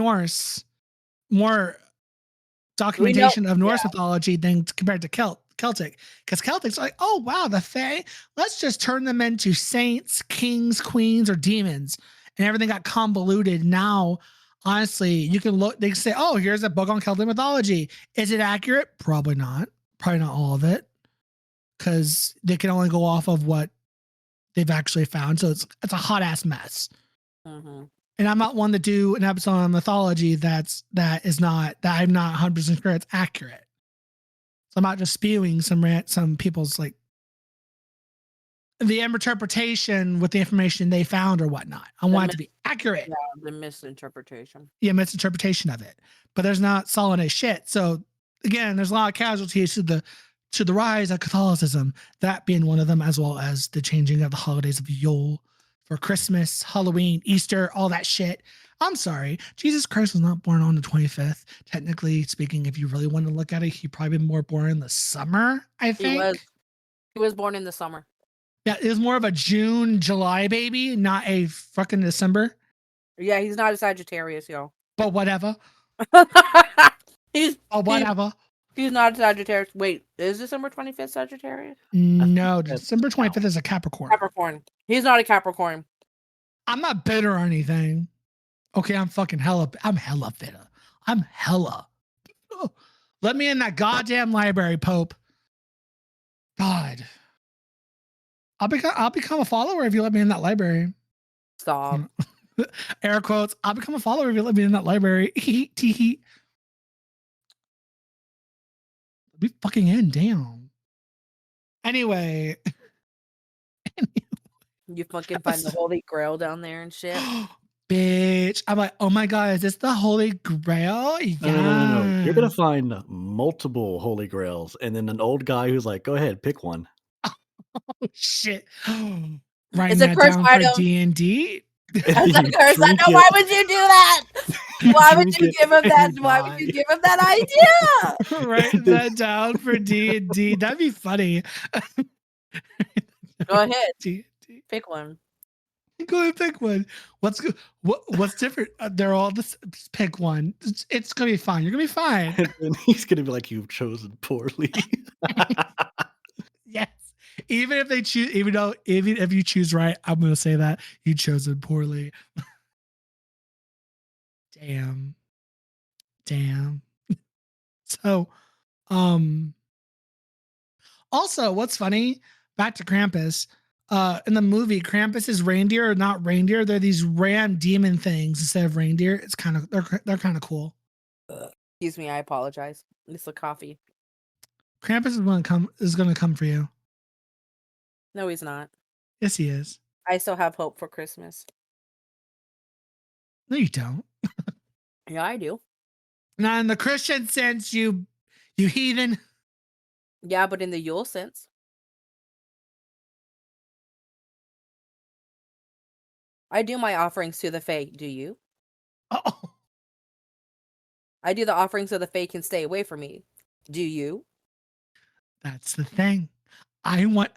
documentation of Norse mythology than compared to Celtic, because Celtic's like, oh wow, the Fae, let's just turn them into saints, kings, queens, or demons, and everything got convoluted. Now, honestly, you can look, they can say, oh, here's a book on Celtic mythology. Is it accurate? Probably not all of it, because they can only go off of what they've actually found. So it's a hot ass mess. Mm-hmm. And I'm not one to do an episode on mythology that I'm not 100% sure it's accurate. So I'm not just spewing some people's like the interpretation with the information they found or whatnot. I want it to be accurate. Yeah, the misinterpretation. Yeah, misinterpretation of it. But there's not solid as shit. So again, there's a lot of casualties to the rise of Catholicism, that being one of them, as well as the changing of the holidays of Yule for Christmas, Halloween, Easter, all that shit. I'm sorry. Jesus Christ was not born on the 25th. Technically speaking, if you really want to look at it, he probably been more born in the summer, I think. He was born in the summer. Yeah, it was more of a June, July baby, not a fucking December. Yeah, he's not a Sagittarius, yo. But whatever. He's not a Sagittarius. Wait, is December 25th Sagittarius? No, December 25th is a Capricorn. Capricorn. He's not a Capricorn. I'm not bitter or anything. Okay, I'm hella bitter. I'm hella. Oh, let me in that goddamn library, Pope. God. I'll become a follower if you let me in that library. Stop. Air quotes. I'll become a follower if you let me in that library. Tee. Be fucking in. Damn. Anyway. You fucking find the Holy Grail down there and shit. Bitch. I'm like, oh my God, is this the Holy Grail? No. You're gonna Yes. find multiple holy grails, and then an old guy who's like, "Go ahead, pick one." Oh shit. Writing It's a that curse down for item. D&D. It's a You curse drink item. it. Why would you do that? You Why would drink you it give him that? and Why would you die. give him that idea? Writing that down for D&D. That'd be funny. Go ahead. D&D. Pick one. Go ahead, pick one. What's different? They're all this. Just pick one. It's gonna be fine. You're gonna be fine. And then he's gonna be like, "You've chosen poorly." Yes. Even if they choose, even if you choose right, I'm gonna say that you chosen poorly. Damn. So, also, what's funny? Back to Krampus. In the movie, Krampus's reindeer are not reindeer; they're these ram demon things instead of reindeer. It's kind of they're kind of cool. Excuse me, I apologize. It's the coffee. Krampus is gonna come for you. No, he's not. Yes, he is. I still have hope for Christmas. No, you don't. Yeah, I do. Not in the Christian sense, you heathen. Yeah, but in the Yule sense. I do my offerings to the Fae. Do you? Oh, I do the offerings so the Fae can stay away from me. Do you? that's the thing. I want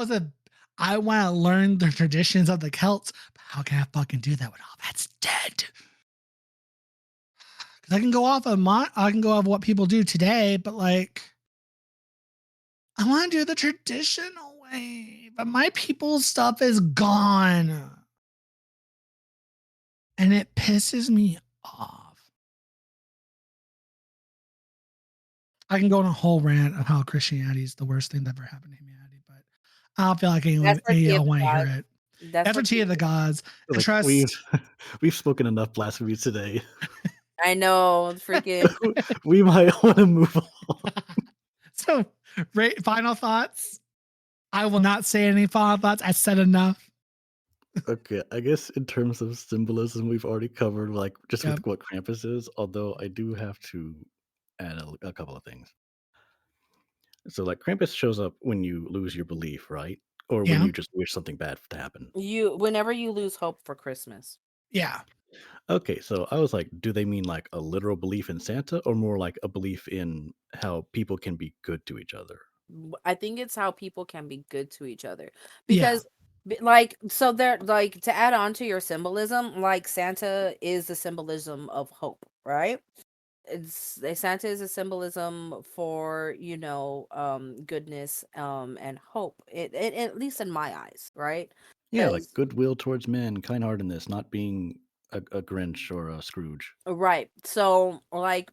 to learn the traditions of the Celts. But how can I fucking do that when all that's dead? Because I can go off of what people do today, but like I want to do the traditional way. But my people's stuff is gone. And it pisses me off. I can go on a whole rant of how Christianity is the worst thing that ever happened to humanity, but I don't feel like any That's for of tea of y'all the want to hear gods. it. That's That's for for tea of the gods. And Like trust. we've spoken enough blasphemy today. I know, freaking. We might want to move on. So, final thoughts. I will not say any final thoughts. I said enough. Okay, I guess in terms of symbolism, we've already covered like just Yep. with what Krampus is. Although I do have to add a couple of things. So, like Krampus shows up when you lose your belief, right? Or when Yeah. you just wish something bad to happen. Whenever you lose hope for Christmas. Yeah. Okay, so I was like, do they mean like a literal belief in Santa, or more like a belief in how people can be good to each other? I think it's how people can be good to each other. Yeah. Because like so they're like to add on to your symbolism, like Santa is the symbolism of hope, right? Santa is a symbolism for goodness and hope. It at least in my eyes, right? Yeah, like 'Cause goodwill towards men, kindheartedness, not being a Grinch or a Scrooge. right. So like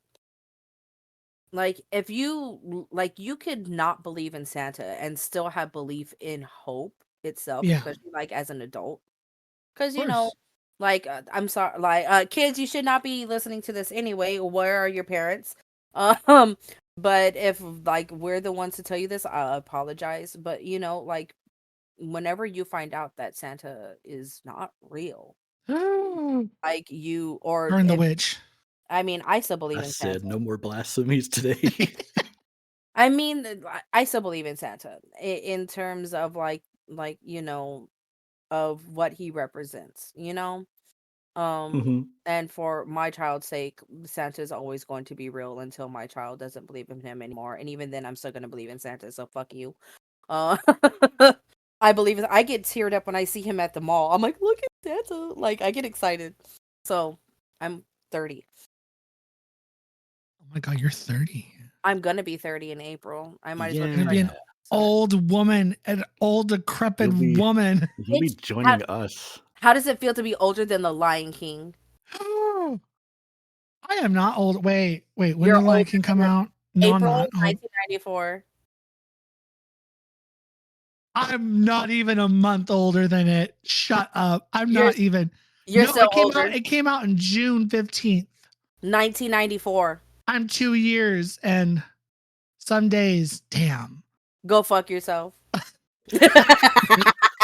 if you could not believe in Santa and still have belief in hope itself, Yeah. especially like as an adult. Because Of course. like I'm sorry, like kids, you should not be listening to this anyway. Where are your parents? But if like we're the ones to tell you this, I apologize. But like whenever you find out that Santa is not real, like you or Burn the if witch. I mean, I still believe I in said Santa. no more blasphemies today. I mean, I still believe in Santa in terms of like of what he represents. hmm And for my child's sake, Santa is always going to be real until my child doesn't believe in him anymore. And even then, I'm still going to believe in Santa. So fuck you. Uh, I believe I get teared up when I see him at the mall. I'm like, look at Santa. Like, I get excited. So I'm 30. Oh my God, you're 30. I'm going to be 30 in April. I might as well You're gonna be Yeah, an old woman, an old decrepit woman. you'll be joining us. How does it feel to be older than the Lion King? I am not old. Wait. When You're did Lion older King come than out? No, I'm April not. Hold. 1994. I'm not even a month older than it. Shut up. I'm You're- not even. You're No, so it came older. out. It came out in June 15th. 1994. I'm 2 years and some days. Damn. Go fuck yourself.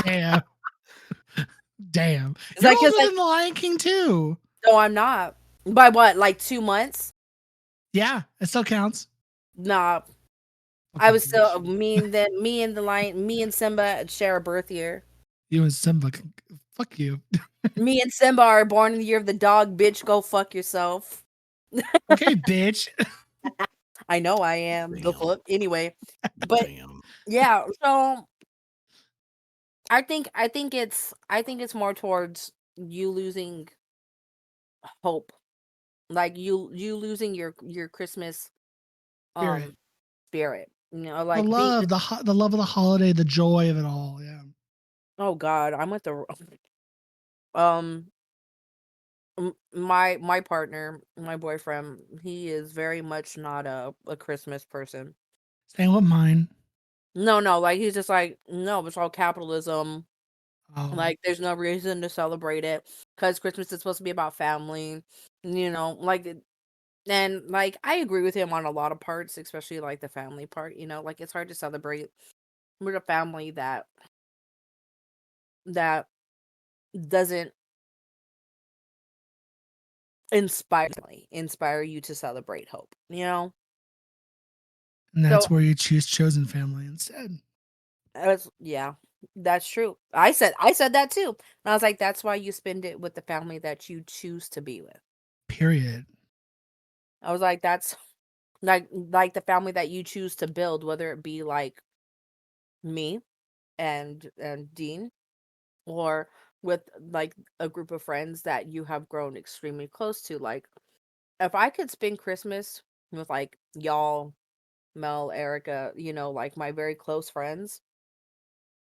Damn. Damn. Is You're that 'cause older than the Lion King too. No, I'm not. By what? Like 2 months? Yeah, it still counts. Nah. I was still me and Simba share a birth year. You and Simba. Fuck you. Me and Simba are born in the year of the dog. Bitch, go fuck yourself. Okay, bitch. I know I am. The Damn. fuck. Anyway, but Damn. yeah. So I think it's more towards you losing hope, like you losing your Christmas Spirit. spirit. You know, The like love, the love of the holiday, the joy of it all. Yeah. oh God, I'm with the um my partner, my boyfriend, he is very much not a Christmas person. Same with mine. No, like he's just like, no, it's all capitalism. Oh, Like there's no reason to celebrate it because Christmas is supposed to be about family, and like I agree with him on a lot of parts, especially like the family part, like it's hard to celebrate with a family that doesn't inspire you to celebrate hope, and that's So where you choose chosen family instead. yeah, that's true. I said that too. And I was like, that's why you spend it with the family that you choose to be with. Period. I was like, that's like the family that you choose to build, whether it be like me and Dean, or with like a group of friends that you have grown extremely close to. Like if I could spend Christmas with like y'all, Mel, Erica, like my very close friends,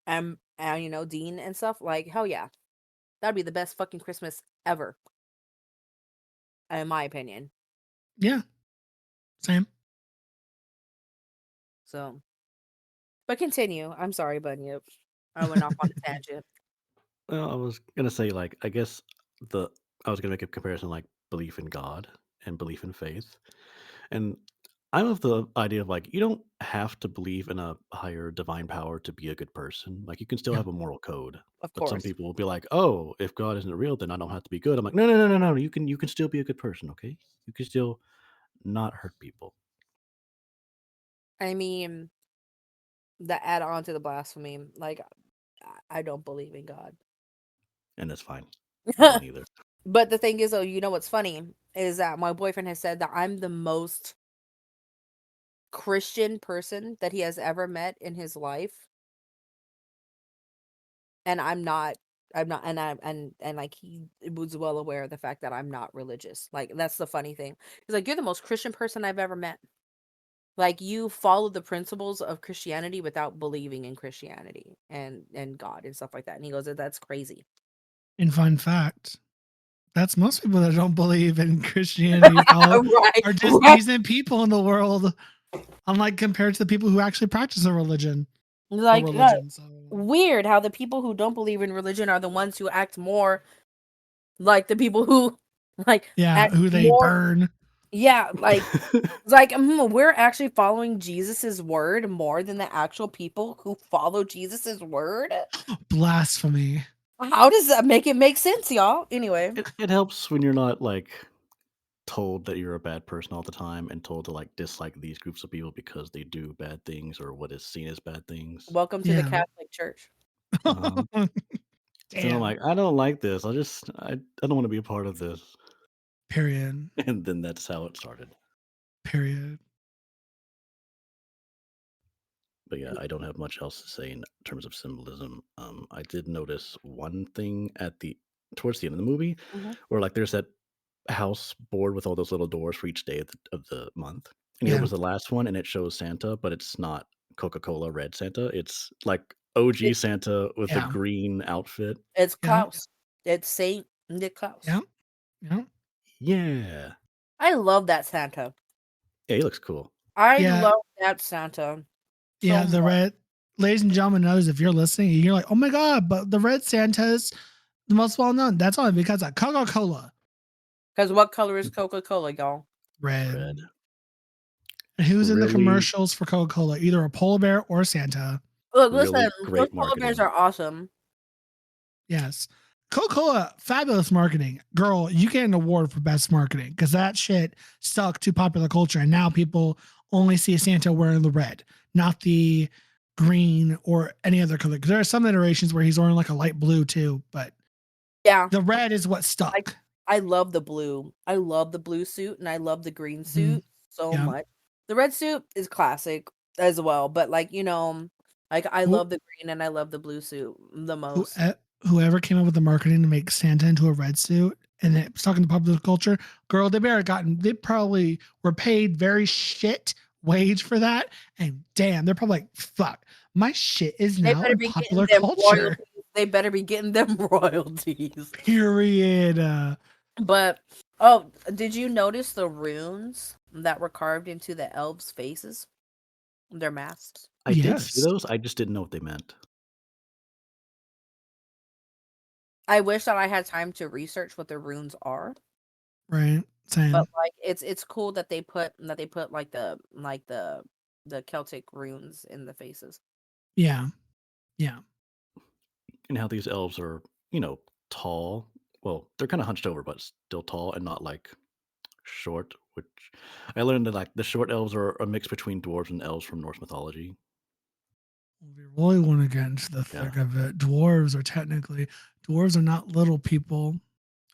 and Dean and stuff, like hell yeah, that'd be the best fucking Christmas ever, in my opinion. Yeah. Same. So, but continue. I'm sorry, Bunyip. I went off on a tangent. Well, I was gonna say, like, I guess I was gonna make a comparison, like belief in God and belief in faith, and I'm of the idea of like you don't have to believe in a higher divine power to be a good person. Like you can still Yeah. have a moral code. Of But some course. people will be like, "Oh, if God isn't real, then I don't have to be good." I'm like, "No. You can still be a good person, okay? You can still not hurt people." I mean, the add on to the blasphemy, like I don't believe in God. And that's fine. I don't either. But the thing is, though, what's funny is that my boyfriend has said that I'm the most Christian person that he has ever met in his life, and I'm not, and like he was well aware of the fact that I'm not religious. Like that's the funny thing. He's like, you're the most Christian person I've ever met. Like you follow the principles of Christianity without believing in Christianity and God and stuff like that. And he goes, that's crazy. In fun fact, that's most people that don't believe in Christianity Right, are just right. decent people in the world, unlike compared to the people who actually practice a religion. Like religion. So weird how the people who don't believe in religion are the ones who act more like the people who like act who they more. burn. Yeah, like it's like we're actually following Jesus's word more than the actual people who follow Jesus's word. Blasphemy. How does that make sense, y'all? Anyway, It helps when you're not like told that you're a bad person all the time and told to like dislike these groups of people because they do bad things or what is seen as bad things. welcome to the Yeah. Catholic Church. So I'm Damn. like, I don't like this. I don't want to be a part of this. Period. And then that's how it started. Period. But yeah, I don't have much else to say in terms of symbolism. I did notice one thing towards the end of the movie, Mhm. where like there's that house board with all those little doors for each day of the month, and it Yeah. was the last one, and it shows Santa, but it's not Coca-Cola red Santa. It's like OG Santa with a Yeah. green outfit. It's Yeah. Klaus. It's Saint Niklaus. Yeah. Yeah. Yeah, I love that Santa. yeah, he looks cool. I Yeah. love that Santa. Yeah. So The much. red. ladies and gentlemen, and others, if you're listening, and you're like, oh my god, but the red Santa's the most well known. That's only because of Coca-Cola. Because what color is Coca-Cola, y'all? Red. And who's in the Really- commercials for Coca-Cola? Either a polar bear or Santa. Look, Really listen, great those polar bears marketing. are awesome. Yes. Coca-Cola, fabulous marketing. Girl, you get an award for best marketing because that shit stuck to popular culture. And now people only see Santa wearing the red, not the green or any other color. Because there are some iterations where he's wearing like a light blue too, but Yeah, the red is what stuck. I love the blue. I love the blue suit and I love the green suit so Yeah. much. The red suit is classic as well, but like, you know, like I Who- love the green and I love the blue suit the most. Whoever came up with the marketing to make Santa into a red suit and it's talking to popular culture, girl, they probably were paid very shit wage for that. And damn, they're probably like, fuck, my shit is They now better in be popular getting them culture. royalties. They better be getting them royalties. Period. But oh, did you notice the runes that were carved into the elves' faces? Their masks. I did see Yes. those. I just didn't know what they meant. I wish that I had time to research what the runes are. Right. Same. But like it's cool that they put like the Celtic runes in the faces. Yeah. Yeah. And how these elves are, you know, tall. Well, they're kind of hunched over, but still tall and not like short. Which I learned that like the short elves are a mix between dwarves and elves from Norse mythology. If you really want to get into the thick of it, dwarves are not little people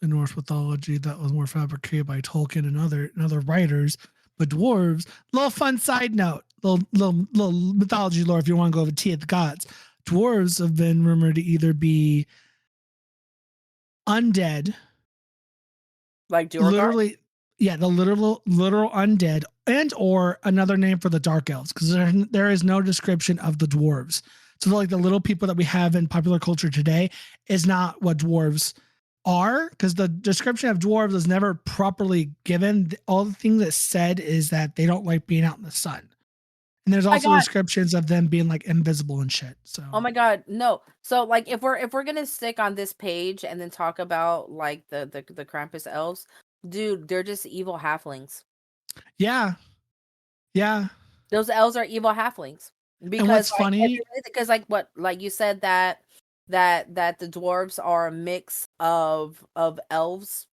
in Norse mythology. That was more fabricated by Tolkien and other writers. But dwarves, little fun side note, little mythology lore if you want to go over tea at the gods. Dwarves have been rumored to either be undead, Like Duergar? literally, yeah, the literal undead, and or another name for the dark elves, because there is no description of the dwarves. So like the little people that we have in popular culture today is not what dwarves are, because the description of dwarves is never properly given. All the things that's said is that they don't like being out in the sun. And there's also descriptions of them being like invisible and shit. So oh my god, no. So like if we're gonna stick on this page and then talk about like the Krampus elves, dude, they're just evil halflings. yeah. Those elves are evil halflings. Because And what's like, funny, because like you said that the dwarves are a mix of elves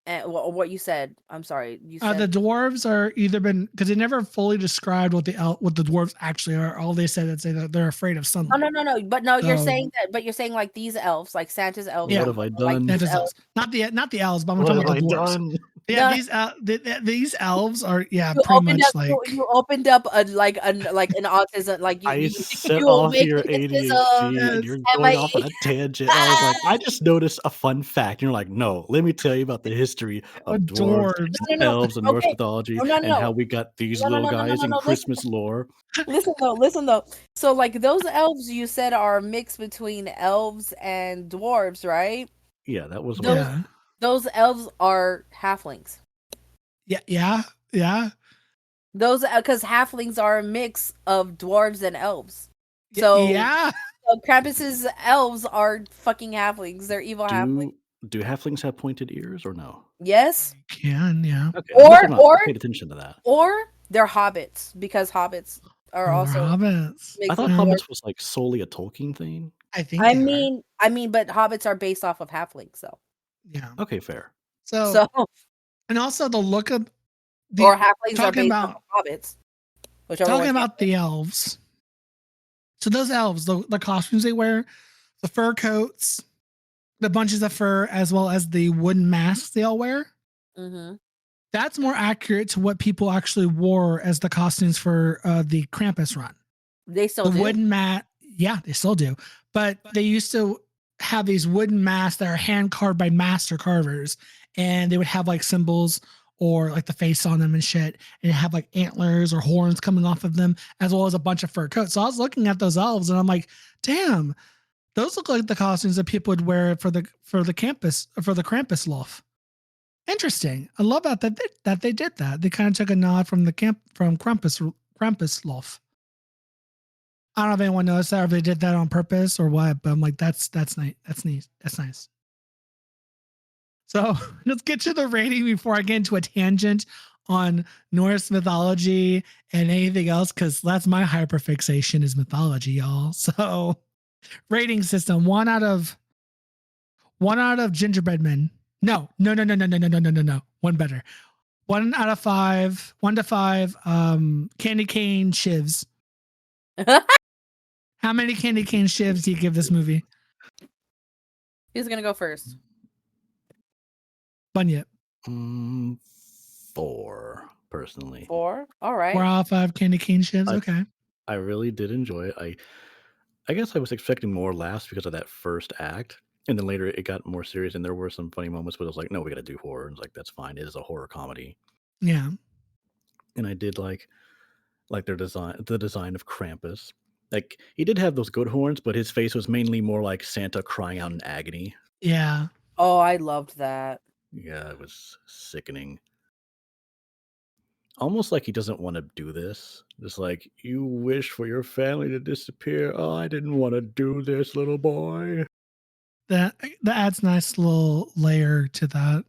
and what you said. I'm sorry. You said the dwarves are either been, because they never fully described what the dwarves actually are. All they said is that they're afraid of sunlight. no. But no, you're So- saying that. But you're saying like these elves, like Santa's elves. Yeah. What have I done? Santa's elves. Not the elves, but I'm What talking have about I the dwarves. done? Yeah, No. these elves are You pretty much up, like you opened up an autism like you. I set you off awakened your autism. ADHD and you're and going my- off on a tangent. I was like, I just noticed a fun fact. And you're like, no, let me tell you about the history of dwarves, No. elves, and Norse Okay. mythology, No. and how we got these little guys in No, Christmas lore. Listen though. So like those elves you said are a mix between elves and dwarves, right? Yeah, that was Those- one. Those elves are halflings. yeah. Those because halflings are a mix of dwarves and elves. So yeah. so Krampus's elves are fucking halflings. They're evil halflings. Do halflings have pointed ears or no? Yes. Can yeah. Okay, I must have not Or paid attention to that. or they're hobbits because hobbits are They're also hobbits. I thought Yeah. hobbits was like solely a Tolkien thing. I think. I they are. mean, but hobbits are based off of halflings, though. Yeah. Okay, fair. So and also the look of or halflings are talking based about off of hobbits. Whichever talking one. about the elves. So those elves, the costumes they wear, the fur coats, the bunches of fur, as well as the wooden masks they all wear. Mm-hmm. That's more accurate to what people actually wore as the costumes for the Krampus run. They still the do. wooden mat. Yeah, they still do. But they used to have these wooden masks that are hand carved by master carvers, and they would have like symbols or like the face on them and shit, and have like antlers or horns coming off of them, as well as a bunch of fur coats. So I was looking at those elves, and I'm like, damn, those look like the costumes that people would wear for the Krampus loaf. Interesting. I love that they did that. They kind of took a nod from from Krampus loaf. I don't know if anyone noticed that or if they did that on purpose or what, but I'm like, that's nice. That's nice. That's nice. So let's get to the rating before I get into a tangent on Norse mythology and anything else, because that's my hyperfixation is mythology, y'all. So rating system one out of gingerbread men. No. One better. 1 out of 5, 1 to 5, candy cane shivs. How many candy cane shivs do you give this movie? Who's gonna go first? Bunyip. 4 personally. 4. All 4 right. out of 5 candy cane shivs. I- Okay. I really did enjoy it. I guess I was expecting more laughs because of that first act, and then later it got more serious, and there were some funny moments. But I was like, no, we got to do horror. And it's like that's fine. It is a horror comedy, Yeah. and I did like the design of Krampus. Like he did have those good horns, but his face was mainly more like Santa crying out in agony. Yeah. Oh, I loved that. Yeah, it was sickening. Almost like he doesn't want to do this. Just like, you wish for your family to disappear. Oh, I didn't want to do this, little boy. That adds nice little layer to that.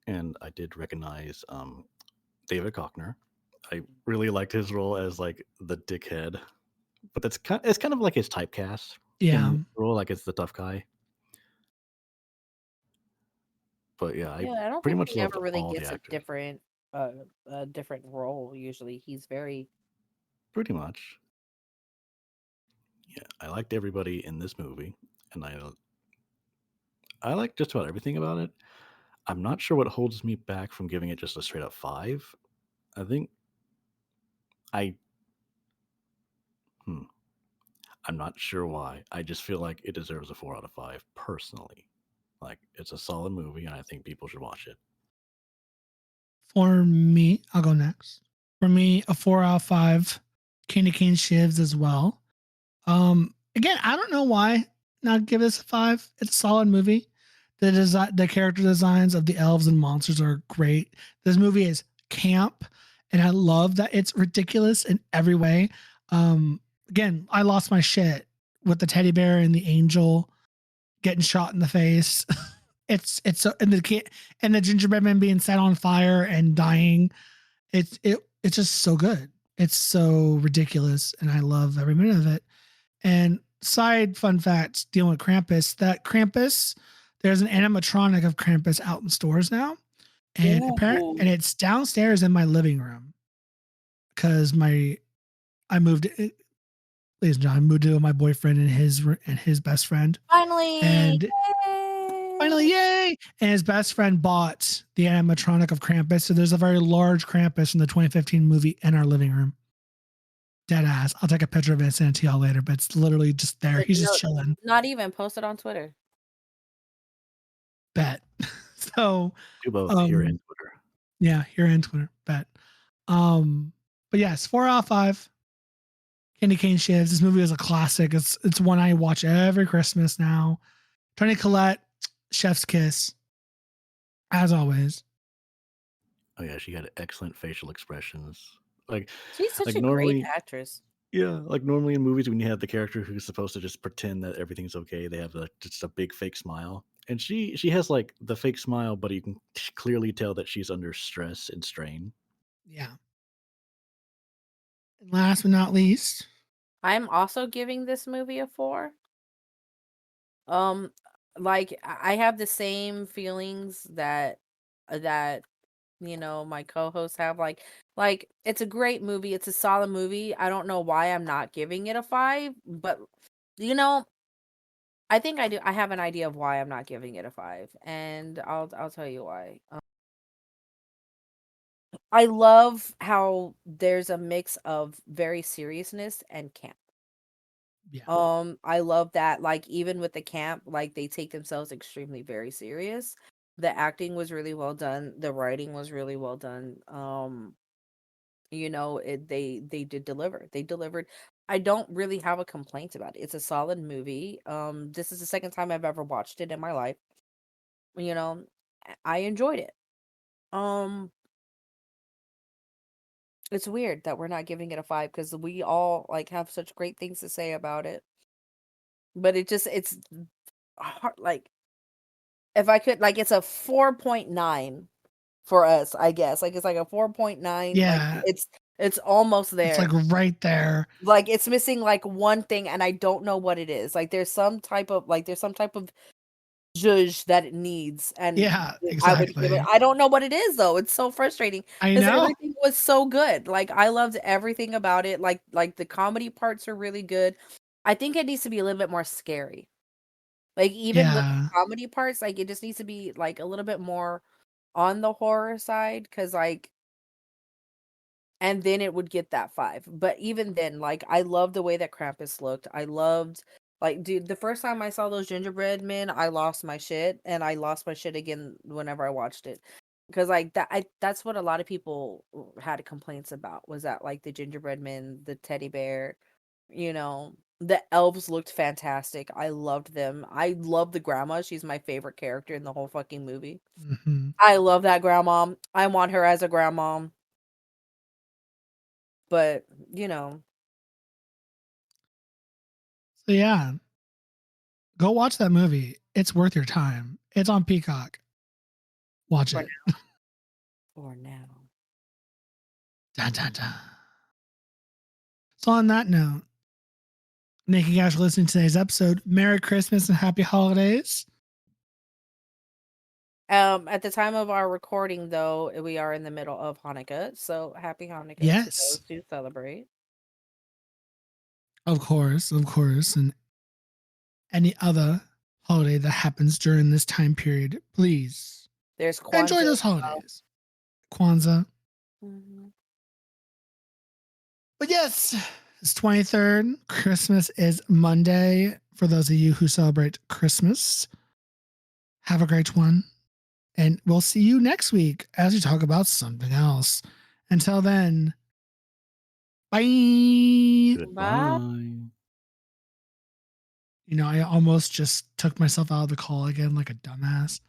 And I did recognize David Cockner. I really liked his role as like the dickhead, but it's kind of like his typecast Yeah. in the role, like it's the tough guy. But yeah, I Yeah, I don't pretty think much he loved ever really all the gets actors. a different role. Usually, he's very. Pretty much. Yeah, I liked everybody in this movie, and I like just about everything about it. I'm not sure what holds me back from giving it just a straight up 5. I think I hmm, I'm not sure why. I just feel like it deserves a 4 out of 5 personally. Like it's a solid movie, and I think people should watch it. For me, I'll go next. For me, a 4 out of 5 candy cane shivs as well. Again, I don't know why not give this a 5. It's a solid movie. The character designs of the elves and monsters are great. This movie is camp, and I love that it's ridiculous in every way. Again, I lost my shit with the teddy bear and the angel getting shot in the face. It's so, and the gingerbread man being set on fire and dying. It's just so good. It's so ridiculous, and I love every minute of it. And side fun fact, dealing with Krampus, there's an animatronic of Krampus out in stores now, and Ooh. and it's downstairs in my living room because I moved, ladies and gentlemen, I moved in with my boyfriend and his best friend, Finally! and Yay! finally, yay! And his best friend bought the animatronic of Krampus, so there's a very large Krampus from the 2015 movie in our living room. Dead ass. I'll take a picture of it and send it to y'all later, but it's literally just there. Like, He's no, just chilling. not even post it on Twitter. Bet. So, Do both here and Twitter. yeah, here and Twitter. Bet. But yes, 4 out of 5. Candy cane shivs. This movie is a classic. It's one I watch every Christmas now. Tony Collette, Chef's Kiss, as always. Oh yeah, she had excellent facial expressions. Like She's such like a great normally, actress. yeah, like normally in movies when you have the character who's supposed to just pretend that everything's okay, they have just a big fake smile. And she has like the fake smile, but you can clearly tell that she's under stress and strain. Yeah. And last but not least, I'm also giving this movie a 4. Like I have the same feelings that my co-hosts have. Like it's a great movie. It's a solid movie. I don't know why I'm not giving it a 5, but you know, I think I do. I have an idea of why I'm not giving it a 5, and I'll tell you why. I love how there's a mix of very seriousness and camp. yeah. I love that, like, even with the camp, like, they take themselves extremely very serious. The acting was really well done. The writing was really well done. They did deliver. They delivered. I don't really have a complaint about it. It's a solid movie. This is the second time I've ever watched it in my life. You know, I enjoyed it. Um, It's weird that we're not giving it a 5 because we all like have such great things to say about it. But it's hard, like if I could like it's a 4.9 for us, I guess. Like it's like a 4.9. Like Yeah, it's almost it's like there. right there. Like it's missing like one thing and I don't know what it is. Like there's some type of zhuzh that it needs, and Yeah, I would give it. exactly. I don't know what it is though. It's so frustrating I because know. everything was so good. Like I loved everything about it. Like the comedy parts are really good. I think it needs to be a little bit more scary. Like even with the Yeah, comedy parts, like it just needs to be like a little bit more on the horror side, because like, and then it would get that 5. But even then, like I loved the way that Krampus looked. I loved, like, dude, the first time I saw those gingerbread men, I lost my shit, and I lost my shit again whenever I watched it. Because like that's what a lot of people had complaints about, was that like the gingerbread men, the teddy bear, the elves looked fantastic. I loved them. I love the grandma. She's my favorite character in the whole fucking movie. hmm I love that grandma. I want her as a grandma. But, so yeah, go watch that movie. It's worth your time. It's on Peacock. Watch for it. now. For now. Dun, dun, dun. So on that note, thank you guys for listening to today's episode. Merry Christmas and happy holidays. At the time of our recording, though, we are in the middle of Hanukkah, so happy Hanukkah to Yes, those who celebrate. of course, and any other holiday that happens during this time period, please There's enjoy Kwanzaa those as well. holidays. Kwanzaa. Mhm. But yes, it's 23rd. Christmas is Monday. For those of you who celebrate Christmas, have a great one. And we'll see you next week as we talk about something else. Until then, bye. Bye. Goodbye. I almost just took myself out of the call again like a dumbass.